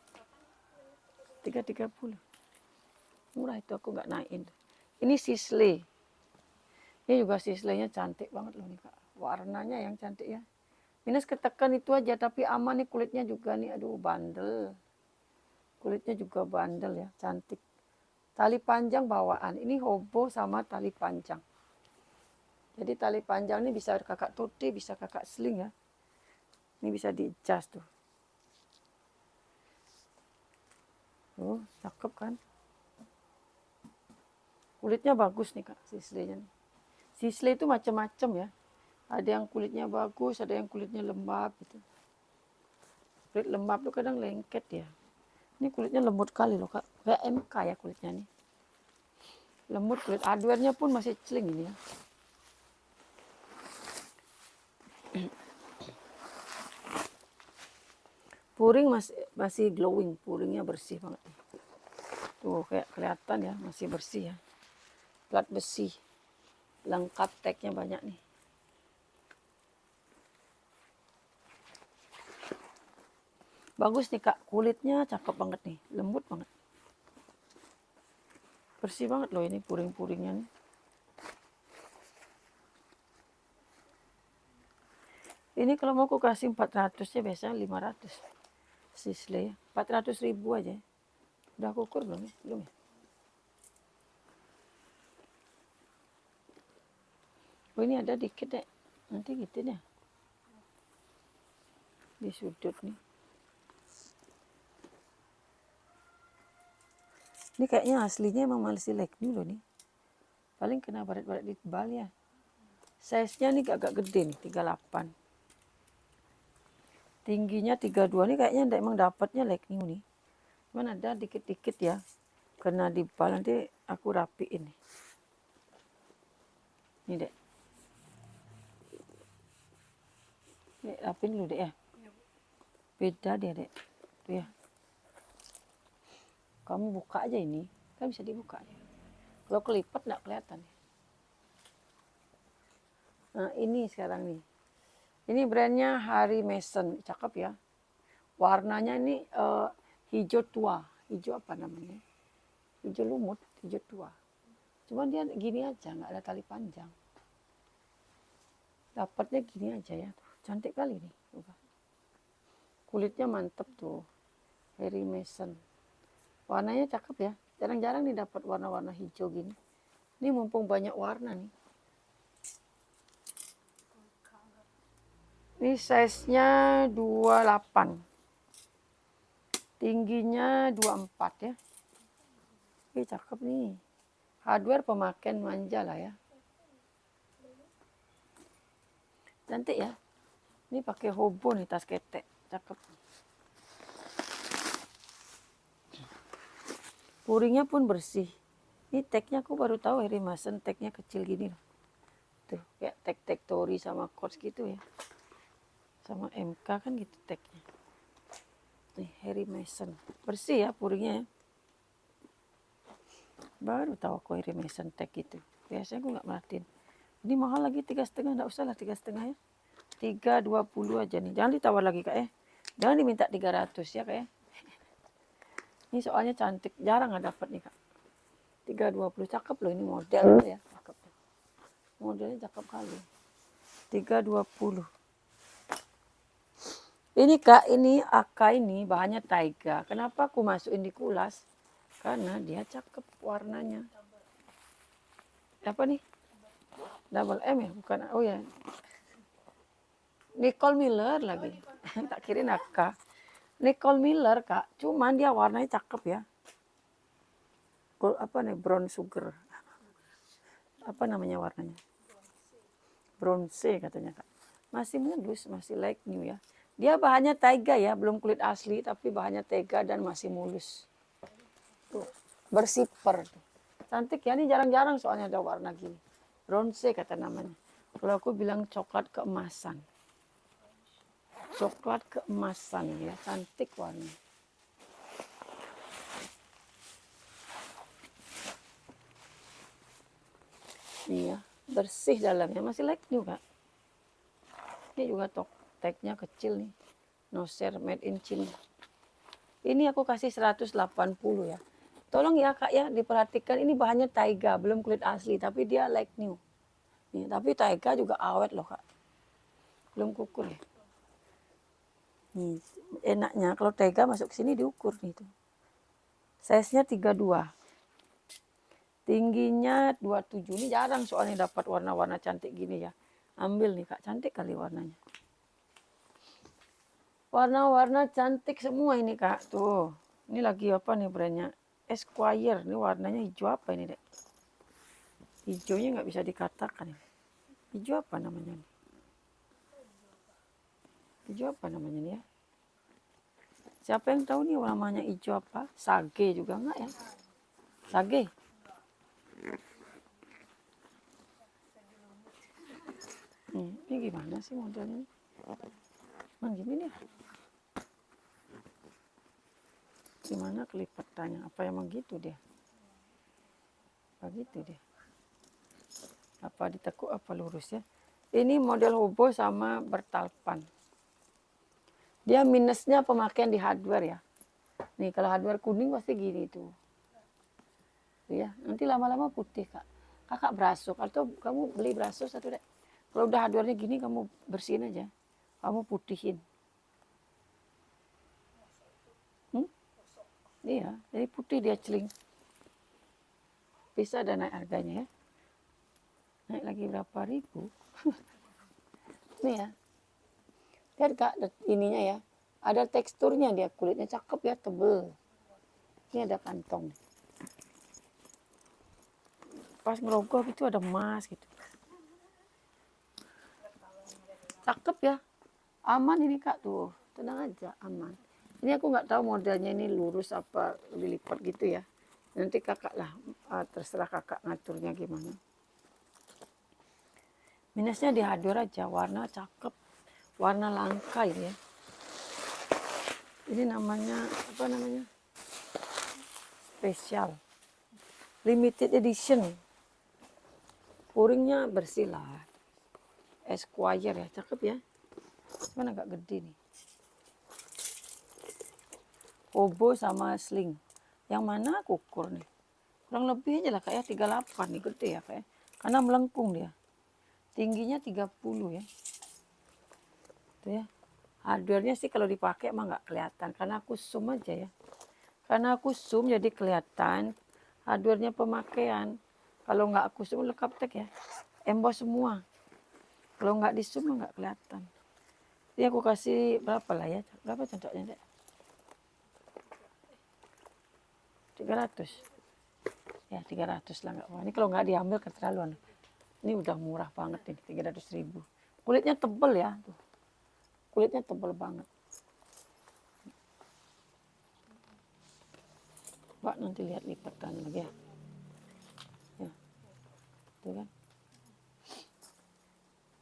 330. Murah itu aku nggak naikin. Ini sisle. Ini juga sislenya cantik banget loh nih kak. Warnanya yang cantik ya. Minus ketekan itu aja tapi aman nih kulitnya juga nih. Aduh bandel. Kulitnya juga bandel ya. Cantik. Tali panjang bawaan. Ini hobo sama tali panjang. Jadi tali panjang ini bisa kakak tote, bisa kakak sling ya. Ini bisa di-adjust tuh. Oh, cakep kan. Kulitnya bagus nih kak sislenya. Sisle itu macam-macam ya. Ada yang kulitnya bagus, ada yang kulitnya lembab gitu. Kulit lembab tuh kadang lengket ya. Ini kulitnya lembut kali loh kak. Kayak MK ya kulitnya nih. Lembut kulit. Hardware-nya pun masih celing ini ya. Puring masih glowing. Puringnya bersih banget. Tuh kayak kelihatan ya. Masih bersih ya. Plat besi. Lengkap tagnya banyak nih. Bagus nih kak, kulitnya cakep banget nih, lembut banget. Bersih banget loh ini puring-puringnya nih. Ini kalau mau aku kasih 400 ya biasanya 500. Sisle ya, 400.000 aja. Udah aku ukur belum ya? Belum ya? Oh ini ada dikit deh, nanti gitu deh. Di sudut nih. Ini kayaknya aslinya emang Malsi Legni loh nih. Paling kena baret-baret di tebal ya. Size-nya nih agak gede nih, 38. Tingginya 32 nih kayaknya emang dapatnya Legni nih. Cuman ada dikit-dikit ya. Kena di bal nanti aku rapiin nih. Nih dek. Dek rapiin dulu dek ya. Beda dia dek. Tuh ya. Kamu buka aja ini. Kan bisa dibuka aja. Kalau kelipat nggak kelihatan. Nah ini sekarang nih. Ini brandnya Harry Mason. Cakep ya. Warnanya ini hijau tua. Hijau apa namanya? Hijau lumut, hijau tua. Cuman dia gini aja, nggak ada tali panjang. Dapatnya gini aja ya. Cantik kali nih. Kulitnya mantep tuh. Harry Mason. Warnanya cakep ya. Jarang-jarang nih dapat warna-warna hijau gini. Ini mumpung banyak warna nih. Ini size-nya 28. Tingginya 24 ya. Ini cakep nih. Hardware pemakaian manja lah ya. Cantik ya. Ini pakai hobo nih, tas ketek. Cakep. Puringnya pun bersih. Ini tagnya aku baru tahu Harry Mason tagnya kecil gini loh. Tuh, kayak tag-tag Tory sama Coach gitu ya. Sama MK kan gitu tagnya. Nih Harry Mason. Bersih ya puringnya ya. Baru tahu aku Harry Mason tag gitu. Biasanya aku nggak merhatiin. Ini mahal lagi 3,5, nggak usah lah 3,5 ya. 320 aja nih. Jangan ditawar lagi kak ya. Jangan diminta 300 ya kak ya. Ini soalnya cantik. Jarang nggak dapat nih kak. 320 cakep loh ini model ya. Cakep. Modelnya cakep kali. 320. Ini kak, ini AK ini bahannya taiga. Kenapa aku masukin di kulas? Karena dia cakep warnanya. Apa nih? Double M ya? Bukan. Oh ya. Nicole Miller lagi. Tak kirain AK. Nicole Miller kak. Cuman dia warnanya cakep ya. Apa nih? Brown sugar. Apa namanya warnanya? Bronze katanya kak. Masih mulus, masih like new ya. Dia bahannya taiga ya, belum kulit asli, tapi bahannya taiga dan masih mulus. Tuh, bersiper. Cantik ya, ini jarang-jarang soalnya ada warna gini. Bronze kata namanya. Kalau aku bilang coklat keemasan. Coklat keemasan ya, cantik warna. Iya, bersih dalamnya, masih like new kak. Ini juga tagnya kecil nih. No share made in China. Ini aku kasih 180 ya. Tolong ya kak ya diperhatikan ini bahannya taiga, belum kulit asli tapi dia like new. Nih, tapi taiga juga awet loh kak. Belum kukur ya. Nih, enaknya kalau taiga masuk ke sini diukur nih tuh. Size-nya 32. Tingginya 27. Ini jarang soalnya dapat warna-warna cantik gini ya. Ambil nih kak, cantik kali warnanya. Warna-warna cantik semua ini kak. Tuh, ini lagi apa nih brandnya? Esquire. Ini warnanya hijau apa ini dek? Hijaunya nggak bisa dikatakan. Hijau apa namanya? Hijau apa namanya nih ya? Siapa yang tahu nih namanya hijau apa? Sage juga nggak ya? Sage. Ini gimana sih modelnya? Emang gini nih. Gimana kelipatannya? Apa emang gitu dia? Apa gitu dia? Apa ditekuk apa lurus ya? Ini model hobo sama bertalpan. Dia minusnya pemakaian di hardware ya. Nih kalau hardware kuning pasti gini tuh. Ya, nanti lama-lama putih kak. Kakak beraso atau kamu beli beraso satu deh. Kalau udah hardware-nya gini kamu bersihin aja. Kamu putihin. Iya, jadi putih dia celing. Bisa ada naik harganya ya. Naik lagi berapa ribu. Nih ya. Lihat kak ininya ya. Ada teksturnya dia, kulitnya cakep ya, tebel. Ini ada kantong. Pas ngerogoh itu ada emas gitu. Cakep ya. Aman ini kak tuh. Tenang aja, aman. Ini aku nggak tahu modelnya ini lurus apa dilipat gitu ya. Nanti kakak lah, terserah kakak ngaturnya gimana. Minusnya di hardware aja, warna cakep. Warna langka ini ya. Ini namanya, apa namanya? Spesial. Limited edition. Puringnya bersih lah. Esquire ya, cakep ya. Cuman agak gede nih. Hobo sama sling. Yang mana aku ukur nih? Kurang lebih aja lah kayak 38 nih, gede ya kayak. Karena melengkung dia. tingginya 30 ya. Tuh ya. Hardware-nya sih kalau dipakai emang nggak kelihatan karena aku zoom aja ya. Karena aku zoom jadi kelihatan hardware-nya pemakaian. Kalau nggak aku zoom lengkap tek ya. Emboss semua. Kalau nggak di zoom nggak kelihatan. Jadi aku kasih berapa lah ya? Berapa contohnya dek? 300. Ya 300 lah nggak apa. Ini kalau nggak diambil keterlaluan. Ini udah murah banget nih 300.000. Kulitnya tebel ya. Tuh. Kulitnya tebel banget. Mbak nanti lihat lipatan lagi ya. Ya. Tuh kan.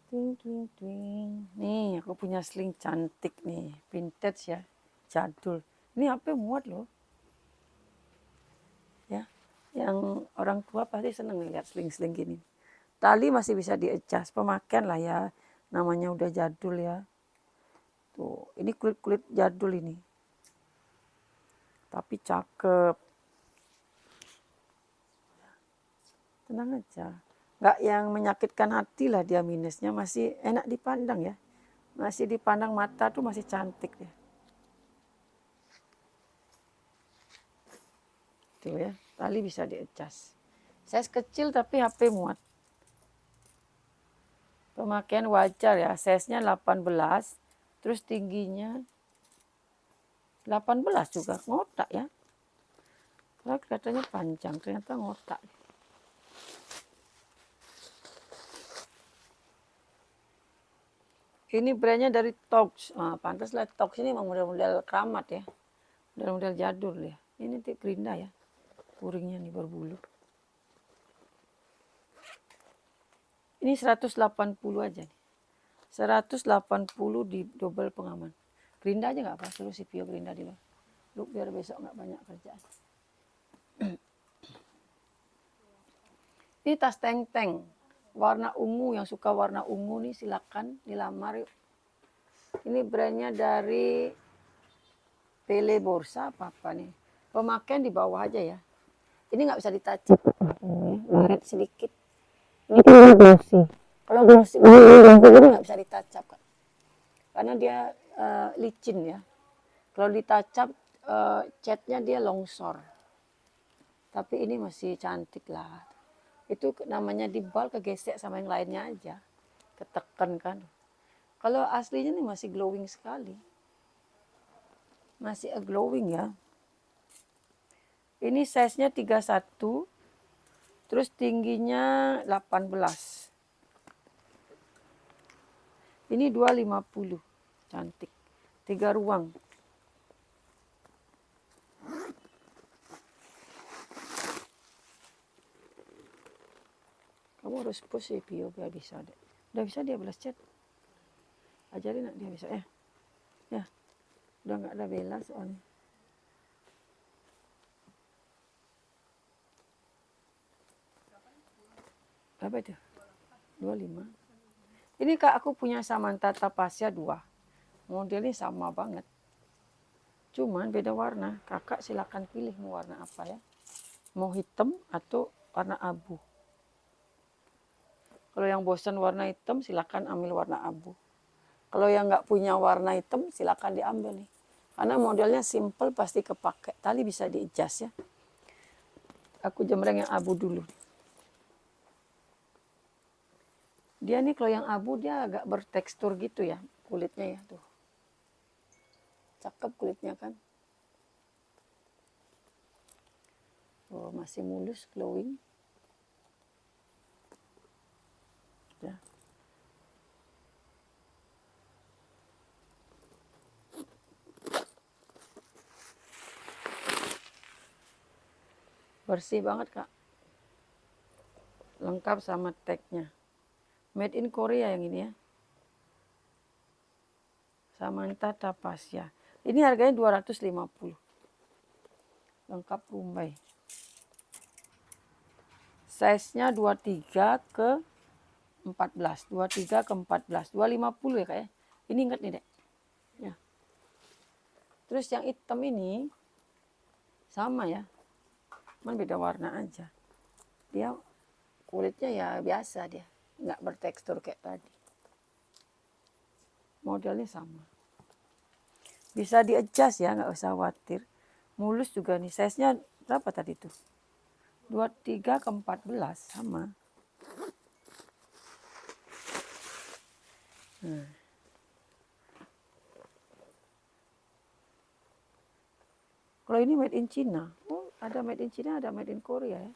Twing, twing, twing. Nih aku punya sling cantik nih. Vintage ya. Jadul. Ini HP muat loh. Ya. Yang orang tua pasti seneng lihat sling-sling gini. Tali masih bisa di-adjust. Pemakaian lah ya. Namanya udah jadul ya. Tuh. Ini kulit-kulit jadul ini. Tapi cakep. Tenang aja. Nggak yang menyakitkan hati lah dia minusnya. Masih enak dipandang ya. Masih dipandang mata tuh masih cantik ya. Tuh ya. Tali bisa di-adjust. Size kecil tapi HP muat. Pemakaian wajar ya. Size-nya 18. Terus tingginya 18 juga. Ngotak ya. Kalau kelihatannya panjang. Ternyata ngotak. Ini brandnya dari Tox. Nah, pantaslah Tox ini memang model-model keramat ya. Model-model jadul ya. Ini tip Gerinda ya. Puringnya nih berbulu. Ini 180 aja nih. 180 di double pengaman. Gerinda aja nggak apa, suruh CPU Gerinda di luar. Lu biar besok nggak banyak kerjaan. Ini tas teng-teng. Warna ungu, yang suka warna ungu nih silakan dilamar yuk. Ini brandnya dari Pele Borsa apa nih. Pemakaian di bawah aja ya. Ini nggak bisa ditacap. Baret sedikit. Ini kan glossy. Kalau glossy ini nggak bisa ditacap kan. Karena dia licin ya. Kalau ditacap catnya dia longsor. Tapi ini masih cantik lah. Itu namanya dibal kegesek sama yang lainnya aja. Ketekan kan. Kalau aslinya nih masih glowing sekali. Masih glowing ya. Ini size-nya 31. Terus tingginya 18. Ini 250. Cantik. 3 ruang. Kamu harus push CPU biar bisa deh. Udah bisa dia balas chat. Ajarin nak dia bisa ya. Ya. Udah nggak ada bela soalnya. Berapa itu? 25. Ini kak aku punya Samantha Tapasya 2. Modelnya sama banget. Cuman beda warna. Kakak silakan pilih mau warna apa ya. Mau hitam atau warna abu. Kalau yang bosan warna hitam silakan ambil warna abu. Kalau yang nggak punya warna hitam silakan diambil nih. Karena modelnya simple pasti kepake. Tali bisa di-adjust ya. Aku jembreng yang abu dulu. Dia nih kalau yang abu dia agak bertekstur gitu ya kulitnya ya tuh. Cakep kulitnya kan. Oh, masih mulus glowing. Ya. Bersih banget kak. Lengkap sama tagnya. Made in Korea yang ini ya. Samantha Tapasya. Ini harganya 250. Lengkap rumbai. Size-nya 23 ke 14. 23 ke 14. 250 ya kak ya. Ini ingat nih dek. Ya. Terus yang hitam ini sama ya. Cuman beda warna aja. Dia kulitnya ya biasa dia. nggak bertekstur kayak tadi. Modelnya sama. Bisa di-adjust ya, nggak usah khawatir. Mulus juga nih, size-nya berapa tadi tuh? 23 ke 14 sama. Nah. Kalau ini made in China, oh ada made in China, ada made in Korea ya.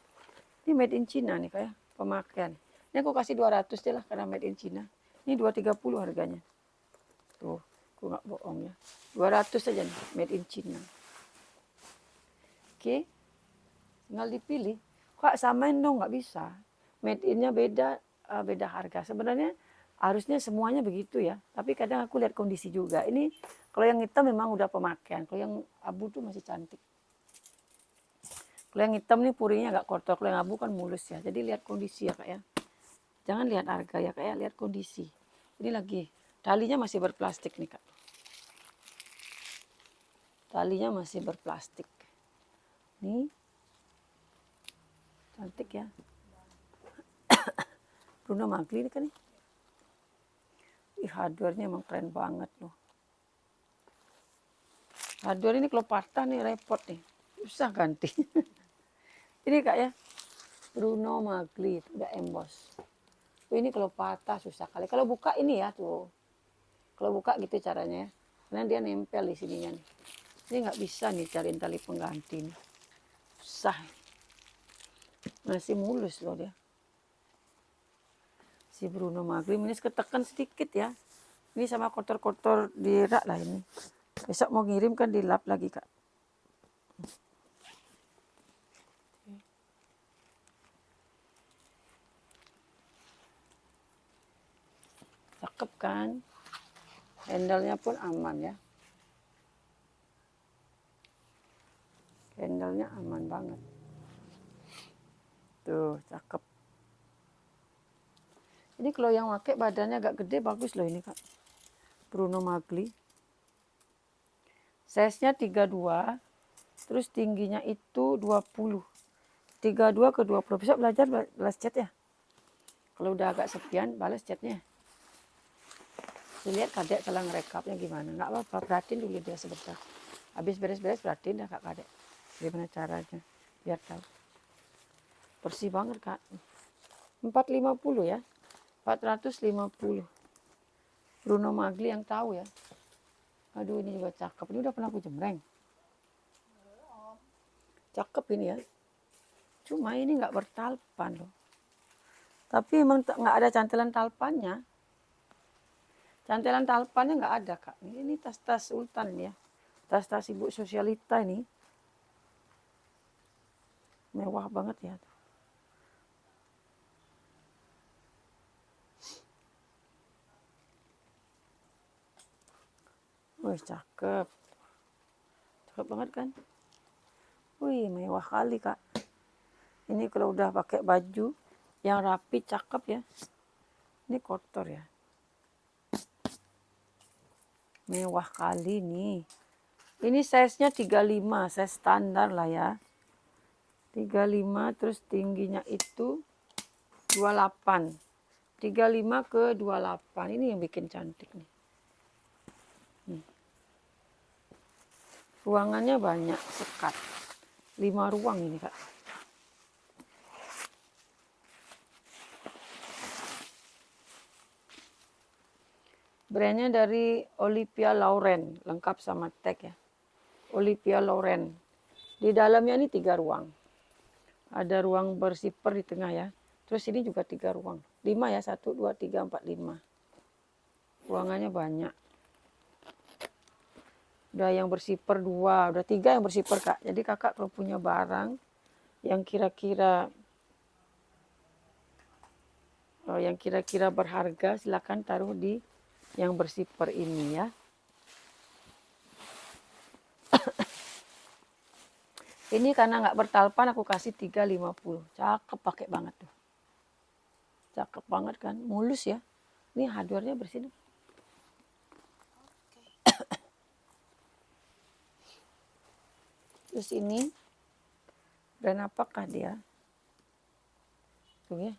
Ini made in China nih kayak pemakaian. Ini aku kasih 200 deh lah karena made in China. Ini 230 harganya. Tuh, aku nggak bohong ya. 200 saja nih, made in China. Oke, tinggal dipilih. Kak samain dong, nggak bisa. Made in-nya beda, beda harga. Sebenarnya harusnya semuanya begitu ya. Tapi kadang aku lihat kondisi juga. Ini kalau yang hitam memang udah pemakaian. Kalau yang abu tuh masih cantik. Kalau yang hitam nih purinya agak kotor. Kalau yang abu kan mulus ya. Jadi lihat kondisi ya kak ya. Jangan lihat harga ya kak ya. Lihat kondisi. Ini lagi. Talinya masih berplastik nih kak. Talinya masih berplastik. Nih. Cantik ya. Bruno Magli ini kan nih. Ih, hardware-nya emang keren banget loh. Hardware ini kalau patah nih repot nih. Susah ganti. Ini kak ya. Bruno Magli itu udah emboss. Ini kalau patah susah kali. Kalau buka ini ya tuh. Kalau buka gitu caranya ya. Karena dia nempel di sininya nih. Ini nggak bisa nih cariin tali pengganti nih. Susah. Masih mulus loh dia. Si Bruno Magli ini ketekan sedikit ya. Ini sama kotor-kotor di rak lah ini. Besok mau ngirim kan dilap lagi kak. Cakep kan. Handle-nya pun aman ya. Handle-nya aman banget. Tuh, cakep. Ini kalau yang pakai badannya agak gede bagus loh ini kak. Bruno Magli. Size-nya 32. Terus tingginya itu 20. 32 ke 20. Besok belajar balas chat ya. Kalau udah agak sepian balas chatnya. Lihat kadek salah ngerekapnya gimana. Nggak apa-apa, perhatiin dulu dia sebentar. Habis beres-beres perhatiin dah kak kadek. Gimana caranya. Biar tahu. Bersih banget kak. 450 ya. 450. Bruno Magli yang tahu ya. Aduh ini juga cakep. Ini udah pernah aku jemreng. Cakep ini ya. Cuma ini nggak bertalpan loh. Tapi emang nggak ada cantelan talpannya. Cantelan talpannya nggak ada kak. Ini tas-tas sultan ini ya. Tas-tas ibu sosialita ini. Mewah banget ya. Wih cakep. Cakep banget kan. Wih mewah kali kak. Ini kalau udah pakai baju yang rapi cakep ya. Ini kotor ya. Mewah kali nih. Ini size-nya 35, size standar lah ya. 35 terus tingginya itu 28. 35 ke 28. Ini yang bikin cantik nih. Ruangannya banyak, sekat. 5 ruang ini kak. Brandnya dari Olivia Lauren, lengkap sama tag ya. Olivia Lauren. Di dalamnya ini 3 ruang. Ada ruang bersiper di tengah ya. Terus ini juga 3 ruang. 5 ya, 1, 2, 3, 4, 5. Ruangannya banyak. Udah yang bersiper 2, udah 3 yang bersiper kak. Jadi kakak kalau punya barang yang kira-kira berharga silakan taruh di yang bersiper ini ya. Ini karena nggak bertalpan aku kasih 350. Cakep pakai banget tuh. Cakep banget kan, mulus ya. Ini hardware-nya bersih. Terus ini brand apakah dia? Tuh ya.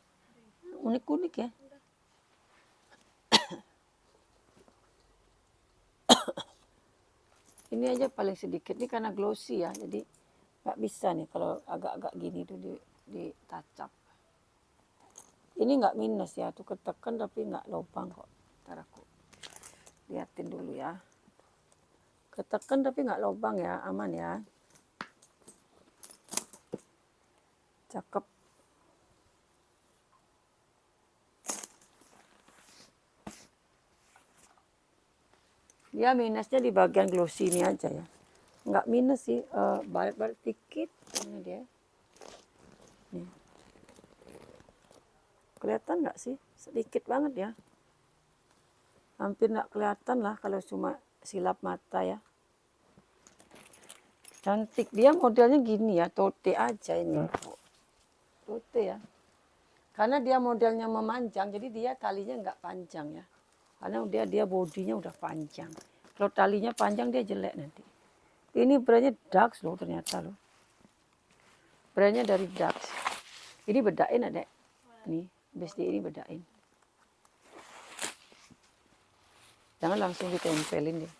Unik-unik ya. Ini aja paling sedikit nih karena glossy ya, jadi nggak bisa nih kalau agak-agak gini tuh ditacap. Ini nggak minus ya, tuh ketekan tapi nggak lubang kok. Ntar aku liatin dulu ya. Ketekan tapi nggak lubang ya, aman ya. Cakep. Dia minusnya di bagian glossy ini aja ya. Nggak minus sih, baret-baret dikit. Ini dia. Nih. Kelihatan nggak sih? Sedikit banget ya. Hampir nggak kelihatan lah kalau cuma silap mata ya. Cantik. Dia modelnya gini ya, tote aja ini. Tote ya. Karena dia modelnya memanjang, jadi dia talinya nggak panjang ya. Karena dia bodinya udah panjang. Kalau talinya panjang dia jelek nanti. Ini brandnya Dax loh ternyata loh. Brandnya dari Dax. Ini bedain adek. Nih, besti ini bedain. Jangan langsung ditempelin deh.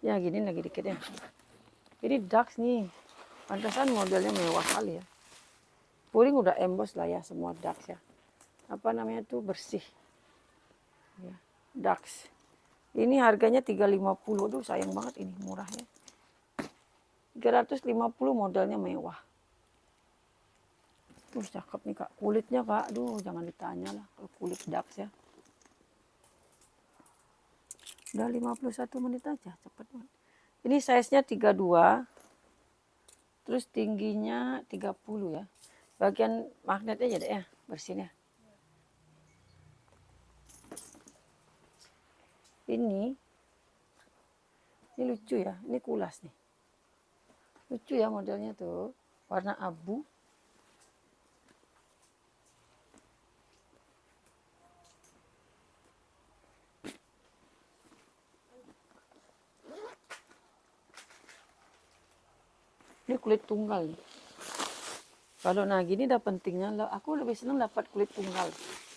Ya gini lagi dikit ya. Ini Dax nih. Pantesan modelnya mewah kali ya. Puring udah emboss lah ya semua Dax ya. Apa namanya tuh bersih. Ya, Dax. Ini harganya 350. Aduh sayang banget ini murahnya. 350 modelnya mewah. Tuh cakep nih kak. Kulitnya kak. Aduh jangan ditanya lah kalau kulit Dax ya. Udah 51 menit aja. Cepet banget. Ini size-nya 32. Terus tingginya 30 ya. Bagian magnetnya aja deh ya. Bersihin ya. Ini lucu ya, ini kulas nih. Lucu ya modelnya tuh, warna abu. Ini kulit tunggal nih. Kalau nah gini udah pentingnya, aku lebih senang dapat kulit tunggal.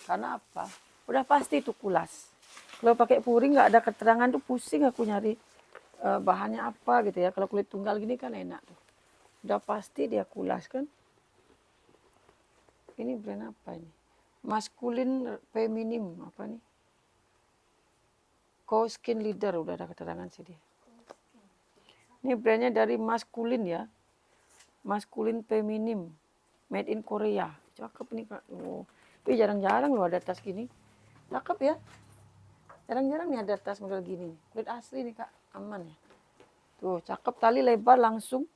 Karena apa? Udah pasti itu kulas. Kalau pakai puring nggak ada keterangan tuh pusing aku nyari bahannya apa gitu ya. Kalau kulit tunggal gini kan enak tuh. Udah pasti dia kulas kan. Ini brand apa ini? Maskulin feminim apa nih? Co-skin leader udah ada keterangan sih dia. Ini brandnya dari maskulin ya. Maskulin feminim. Made in Korea. Cakep nih kak. Oh. Tapi jarang-jarang loh ada tas gini. Cakep ya. Jarang-jarang nih ada tas model gini. Kulit asli nih kak. Aman ya. Tuh cakep, tali lebar langsung.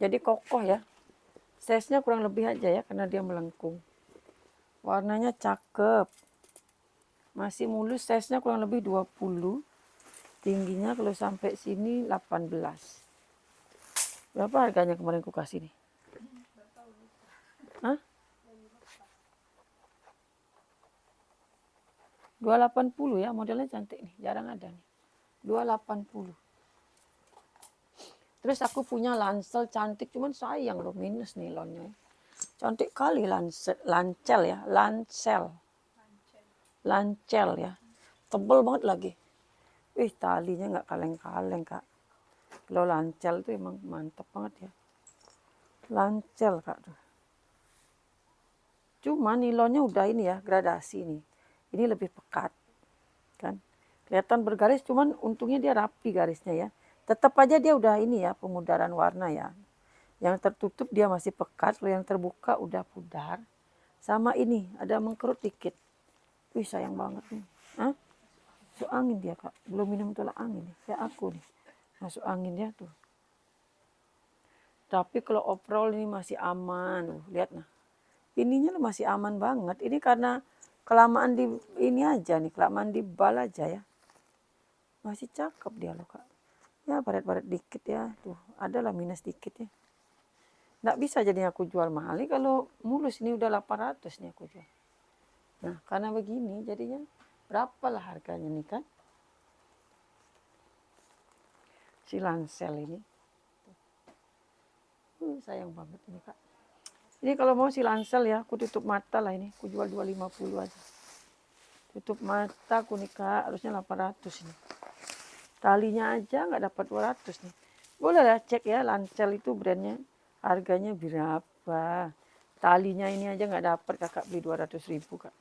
Jadi kokoh ya. Size-nya kurang lebih aja ya karena dia melengkung. Warnanya cakep. Masih mulus, size-nya kurang lebih 20. Tingginya kalau sampai sini 18. Berapa harganya kemarin aku kasih nih? Hah? 280 ya, modelnya cantik nih, jarang ada nih. 280. Terus aku punya lancel cantik, cuman sayang loh minus nilonnya. Cantik kali lancel ya, lancel ya. Tebel banget lagi. Talinya nggak kaleng-kaleng kak. Kalau lancel itu emang mantep banget ya. Lancel kak tuh. Cuma nilonnya udah ini ya, gradasi nih. Ini lebih pekat kan. Kelihatan bergaris, cuman untungnya dia rapi garisnya ya. Tetap aja dia udah ini ya, pemudaran warna ya. Yang tertutup dia masih pekat, kalau yang terbuka udah pudar. Sama ini, ada mengkerut dikit. Wih sayang banget nih. Hah? Masuk angin dia kak, belum minum tolak angin nih. Kayak aku nih, masuk angin dia tuh. Tapi kalau overall ini masih aman, lihat nah. Ininya masih aman banget. Ini karena kelamaan di ini aja nih, kelamaan di bal aja ya. Masih cakep dia loh kak. Ya baret-baret dikit ya, tuh adalah minus dikit ya. Nggak bisa jadi aku jual mahal nih kalau mulus ini udah 800 nih aku jual. Nah karena begini jadinya berapa lah harganya nih kan. Si lancel ini. Sayang banget ini kak. Ini kalau mau si lancel ya, aku tutup mata lah ini. Aku jual 250 aja. Tutup mata aku nih kak, harusnya 800 ini. Talinya aja nggak dapat 200 nih. Boleh lah cek ya, Lancel itu brandnya. Harganya berapa. Talinya ini aja nggak dapat, kakak beli 200.000 kak.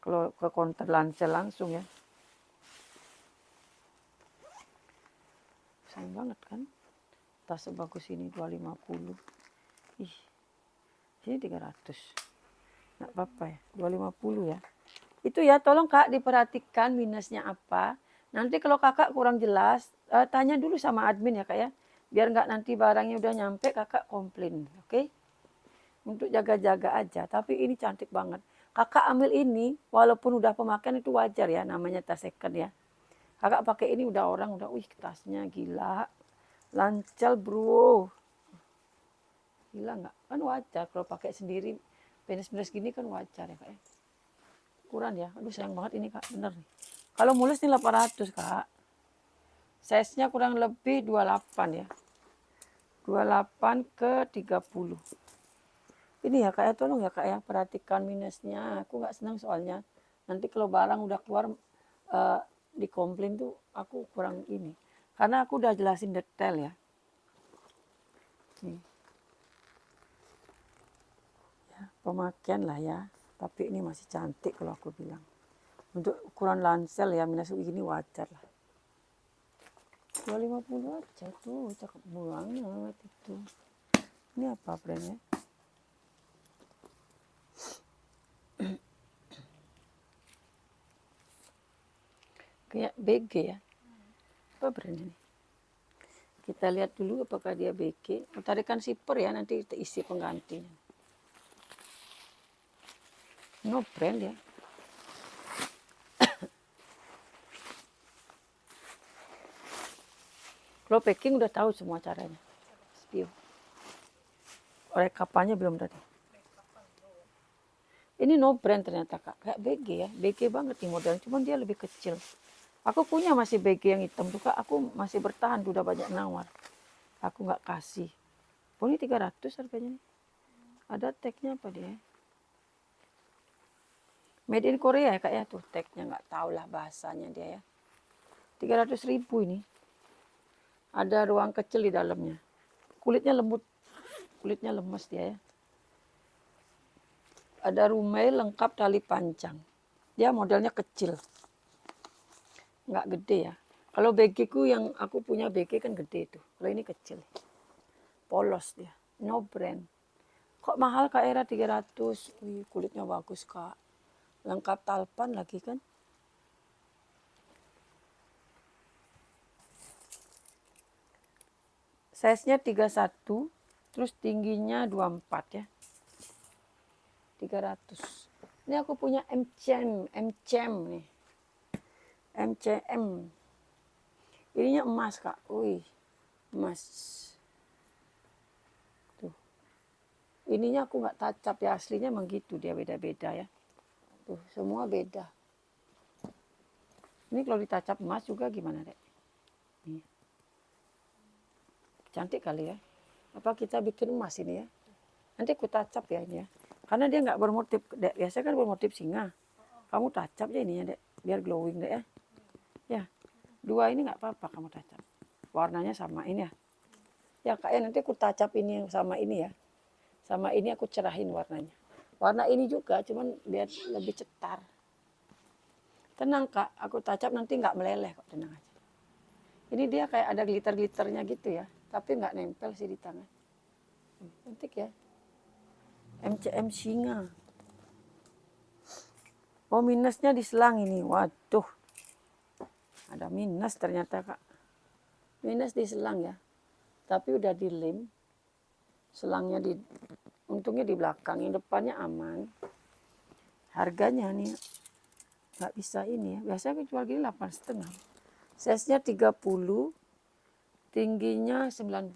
Kalau ke konter Lancel langsung ya. Sayang banget kan. Tas sebagus ini 250. Ih, sini 300. Nggak apa-apa ya, 250 ya. Itu ya, tolong kak diperhatikan minusnya apa. Nanti kalau kakak kurang jelas, tanya dulu sama admin ya kak ya. Biar nggak nanti barangnya udah nyampe kakak komplain, oke? Untuk jaga-jaga aja, tapi ini cantik banget. Kakak ambil ini, walaupun udah pemakaian itu wajar ya, namanya tas second ya. Kakak pakai ini udah orang udah, wih tasnya gila. Lancel bro. Gila nggak? Kan wajar kalau pakai sendiri, penis-penis gini kan wajar ya kak ya. Kurang ya, aduh sayang banget ini kak, bener nih. Kalau mulus nih 800 kak. Size-nya kurang lebih 28 ya. 28 ke 30. Ini ya kak ya, tolong ya kak ya, perhatikan minusnya. Aku nggak senang soalnya. Nanti kalau barang udah keluar dikomplain tuh aku kurang ini. Karena aku udah jelasin detail ya. Nih. Ya, pemakaian lah ya. Tapi ini masih cantik kalau aku bilang. Untuk ukuran Lancel ya, minus ini wajar lah. 250 aja tuh, cakep banget itu. Ini apa brandnya? Kayak BG ya. Apa brandnya nih? Kita lihat dulu apakah dia BG. Tarikan zipper ya, nanti kita isi penggantinya. No brand ya. Kalau packing udah tahu semua caranya. Spill. Rekapannya belum tadi. Ini no brand ternyata kak. Kayak BG ya. BG banget nih modelnya. Cuman dia lebih kecil. Aku punya masih BG yang hitam tuh kak. Aku masih bertahan. Udah banyak nawar. Aku nggak kasih. Oh ini 300 harganya nih. Ada tagnya apa dia? Made in Korea ya kak ya. Tuh tagnya nggak tahu lah bahasanya dia ya. 300.000 ini. Ada ruang kecil di dalamnya. Kulitnya lembut. Kulitnya lemes dia ya. Ada rumai lengkap tali panjang. Dia modelnya kecil. Nggak gede ya. Kalau BG ku yang aku punya BG kan gede itu. Kalau ini kecil. Polos dia. No brand. Kok mahal kak Era 300? Wih, kulitnya bagus kak. Lengkap talpan lagi kan. Size-nya 31. Terus tingginya 24 ya. 300. Ini aku punya MCM nih. MCM. Ininya emas kak. Wih, emas. Tuh. Ininya aku nggak tacap ya, aslinya emang gitu dia beda-beda ya. Tuh, semua beda. Ini kalau ditacap emas juga gimana dek? Nih. Cantik kali ya. Apa kita bikin emas ini ya? Nanti aku tacap ya ini ya. Karena dia nggak bermotif, dek. Biasanya kan bermotif singa. Kamu tacap ya ininya dek, biar glowing dek ya. Ya, dua ini nggak apa-apa kamu tacap. Warnanya samain ya. Ya kak ya, nanti aku tacap ini sama ini ya. Sama ini aku cerahin warnanya. Warna ini juga, cuman biar lebih cetar. Tenang kak, aku tacap nanti nggak meleleh kok, tenang aja. Ini dia kayak ada glitter-glitternya gitu ya, tapi nggak nempel sih di tangan. Cantik ya. MCM singa. Oh minusnya di selang ini, waduh. Ada minus ternyata kak. Minus di selang ya, tapi udah dilem. Selangnya untungnya di belakang, yang depannya aman. Harganya nih nggak bisa ini ya. Biasanya aku jual gini 8,5. Size-nya 30, tingginya 19.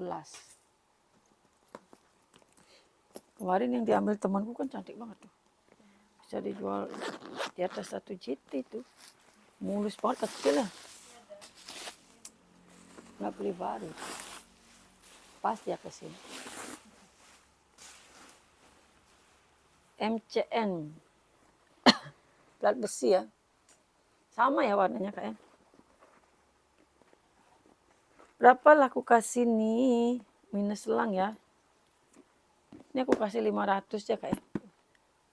Kemarin yang diambil temanku kan cantik banget tuh. Bisa dijual di atas 1 JT itu. Mulus banget, kecil ya. Nggak beli baru. Pas dia ke sini. MCN. Plat besi ya. Sama ya warnanya kayaknya. Berapa lah aku kasih nih? Minus selang ya. Ini aku kasih 500 ya kak ya.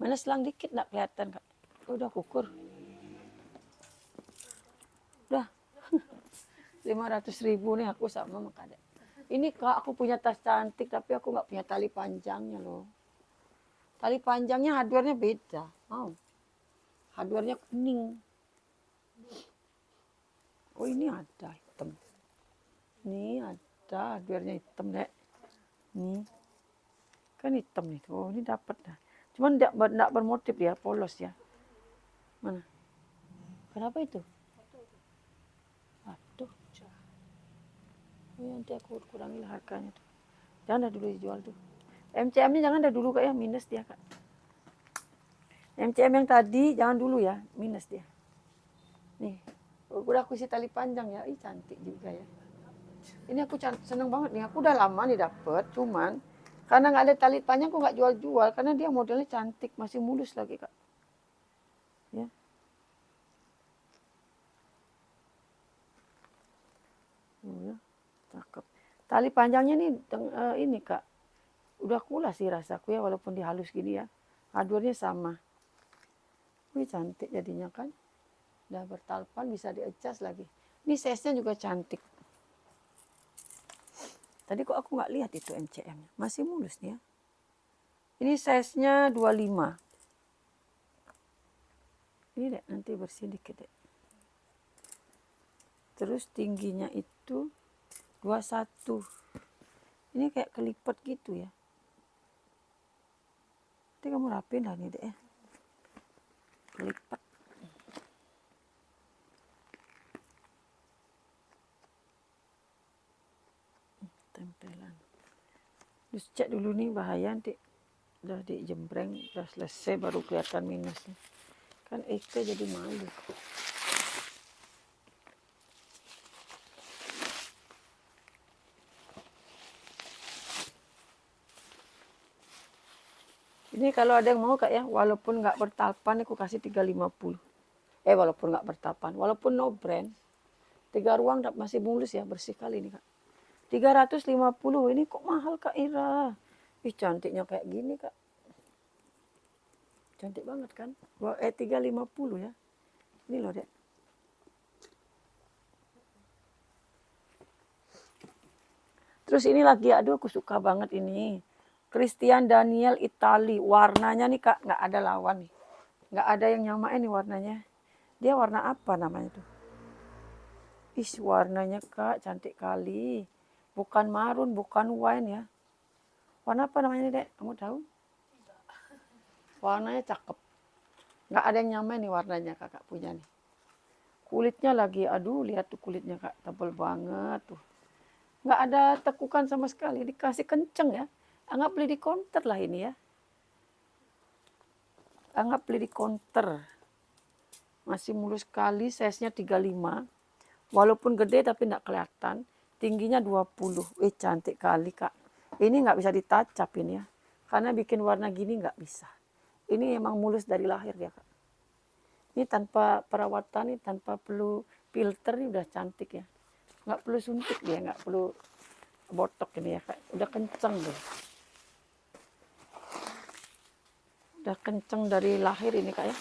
Mana selang dikit nggak kelihatan kak. Udah kukur. Udah 500.000 nih aku sama Kak. Ini kak aku punya tas cantik tapi aku nggak punya tali panjangnya loh. Tali panjangnya hardware-nya beda. Mau. Hardware-nya kuning. Oh ini ada hitam. Ini ada hardware-nya hitam dek. Nih. Kan hitam nih. Oh ini dapat dah. Cuman enggak bermotif ya, polos ya. Mana? Kenapa itu? Aduh. Oh, nanti aku kurangi lah harganya tuh. Jangan dah dulu dijual tuh. MCM-nya jangan dah dulu kak ya, minus dia kak. MCM yang tadi jangan dulu ya, minus dia. Nih, udah aku isi tali panjang ya, ih cantik juga ya. Ini aku seneng banget nih, aku udah lama nih dapet, cuman karena nggak ada tali panjang aku nggak jual-jual karena dia modelnya cantik, masih mulus lagi kak. Ya. Oh, ya. Cakep. Tali panjangnya nih ini kak, udah kulas sih rasaku ya walaupun dihalus gini ya. Hardware-nya sama. Wih cantik jadinya kan. Udah bertalpan bisa di-adjust lagi. Ini size-nya juga cantik. Tadi kok aku nggak lihat itu MCM-nya. Masih mulus nih ya. Ini size-nya 25. Ini deh, nanti bersih dikit deh. Terus tingginya itu 21. Ini kayak kelipat gitu ya. Nanti kamu rapin lah nih deh ya. Kelipat. Tempelan. Terus cek dulu nih bahaya nanti. Udah dijembreng, udah selesai baru kelihatan minusnya. Kan Eke jadi malu. Ini kalau ada yang mau kak ya, walaupun nggak bertalpan aku kasih 350. Walaupun nggak bertalpan, walaupun no brand, 3 ruang masih mulus ya, bersih kali ini kak. 350 ini kok mahal kak Ira. Ih cantiknya kayak gini kak. Cantik banget kan. 350 ya. Ini loh dek. Terus ini lagi, aduh aku suka banget ini. Christian Daniel Itali. Warnanya nih kak, nggak ada lawan nih. Nggak ada yang nyamain nih warnanya. Dia warna apa namanya tuh? Ih warnanya kak, cantik kali. Bukan marun, bukan wine ya. Warna apa namanya nih dek? Kamu tahu? Warnanya cakep. Nggak ada yang nyamain nih warnanya kakak punya nih. Kulitnya lagi, aduh lihat tuh kulitnya kak, tebal banget tuh. Nggak ada tekukan sama sekali, dikasih kenceng ya. Anggap beli di counter lah ini ya. Anggap beli di counter. Masih mulus sekali, size-nya 35. Walaupun gede tapi nggak kelihatan. Tingginya 20. Cantik kali kak. Ini nggak bisa ditacap ini ya. Karena bikin warna gini nggak bisa. Ini emang mulus dari lahir ya kak. Ini tanpa perawatan, ini tanpa perlu filter, ini udah cantik ya. Nggak perlu suntik dia, nggak perlu botok ini ya kak. Udah kenceng deh. Udah kenceng dari lahir ini kak ya.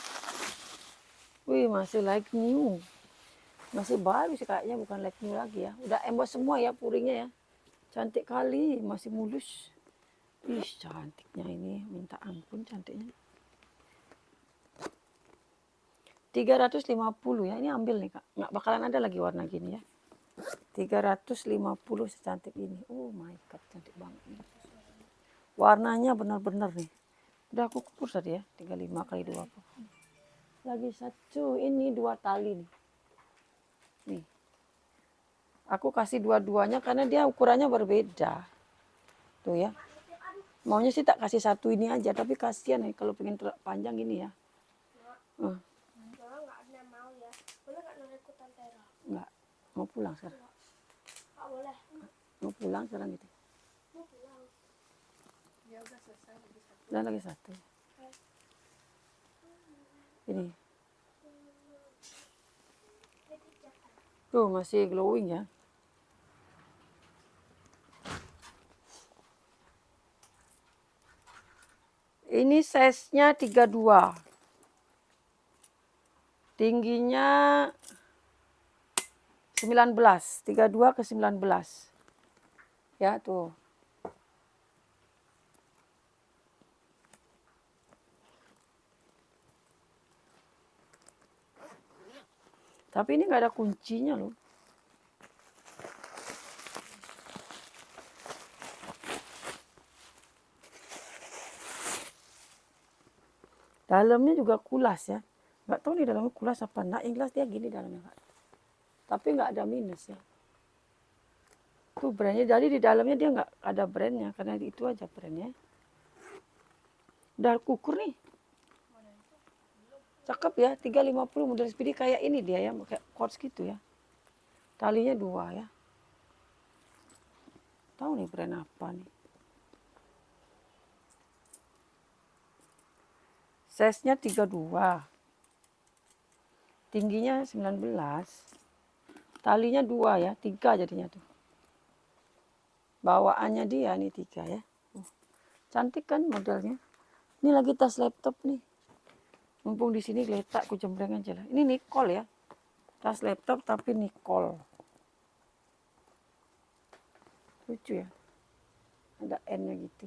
Wih masih like new. Masih baru sih kayaknya, bukan like new lagi ya. Udah embos semua ya puringnya ya. Cantik kali, masih mulus. Ih cantiknya ini, minta ampun cantiknya. 350 ya, ini ambil nih kak. Nggak bakalan ada lagi warna gini ya. 350 secantik ini. Oh my god, cantik banget. Warnanya benar-benar nih. Udah aku kukur tadi ya, 35 kali 20. Lagi satu, ini 2 tali nih. Nih. Aku kasih dua-duanya karena dia ukurannya berbeda. Tuh ya. Maunya sih tak kasih satu ini aja, tapi kasihan nih kalau pengen panjang ini ya. Enggak. Mau pulang sekarang. Mau pulang sekarang gitu. Dan lagi satu. Ini. Tuh masih glowing ya. Ini size-nya 32. Tingginya 19, 32 ke 19. Ya, tuh. Tapi ini nggak ada kuncinya loh. Dalamnya juga kulas ya. Nggak tahu nih dalamnya kulas apa enggak. Yang jelas dia gini dalamnya, Kak. Tapi nggak ada minus ya. Tuh brandnya. Jadi di dalamnya dia nggak ada brandnya. Karena itu aja brandnya. Udah kukur nih. Cakep ya. 350 model speedy kayak ini dia ya. Kayak quartz gitu ya. Talinya 2 ya. Tahu nih brand apa nih. Size-nya 32. Tingginya 19. Talinya 2 ya. 3 jadinya tuh. Bawaannya dia nih 3 ya. Cantik kan modelnya. Ini lagi tas laptop nih. Mumpung di sini letak ku jembreng aja lah. Ini Nicole ya. Tas laptop tapi Nicole. Lucu ya. Ada N-nya gitu.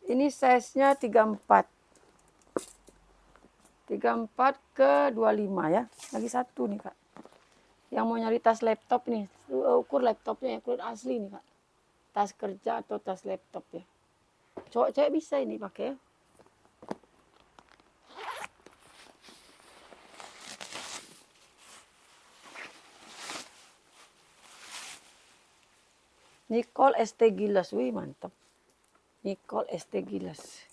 Ini size-nya 34. 34 ke 25 ya. Lagi satu nih, Kak. Yang mau nyari tas laptop nih. Ukur laptopnya ya, kulit asli nih, Kak. Tas kerja atau tas laptop ya. Cowok-cewek bisa ini pakai ya. Nicole ST Gilas. Wih, mantap. Nicole ST Gilas.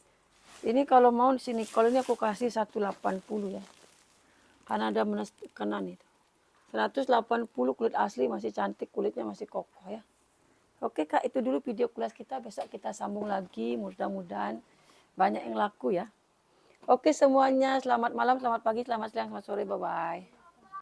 Ini kalau mau si Nicole ini aku kasih 180 ya. Karena ada menekan itu. 180 kulit asli, masih cantik, kulitnya masih kokoh ya. Oke Kak, itu dulu video kelas kita. Besok kita sambung lagi, mudah-mudahan banyak yang laku ya. Oke semuanya, selamat malam, selamat pagi, selamat siang, selamat sore, bye-bye.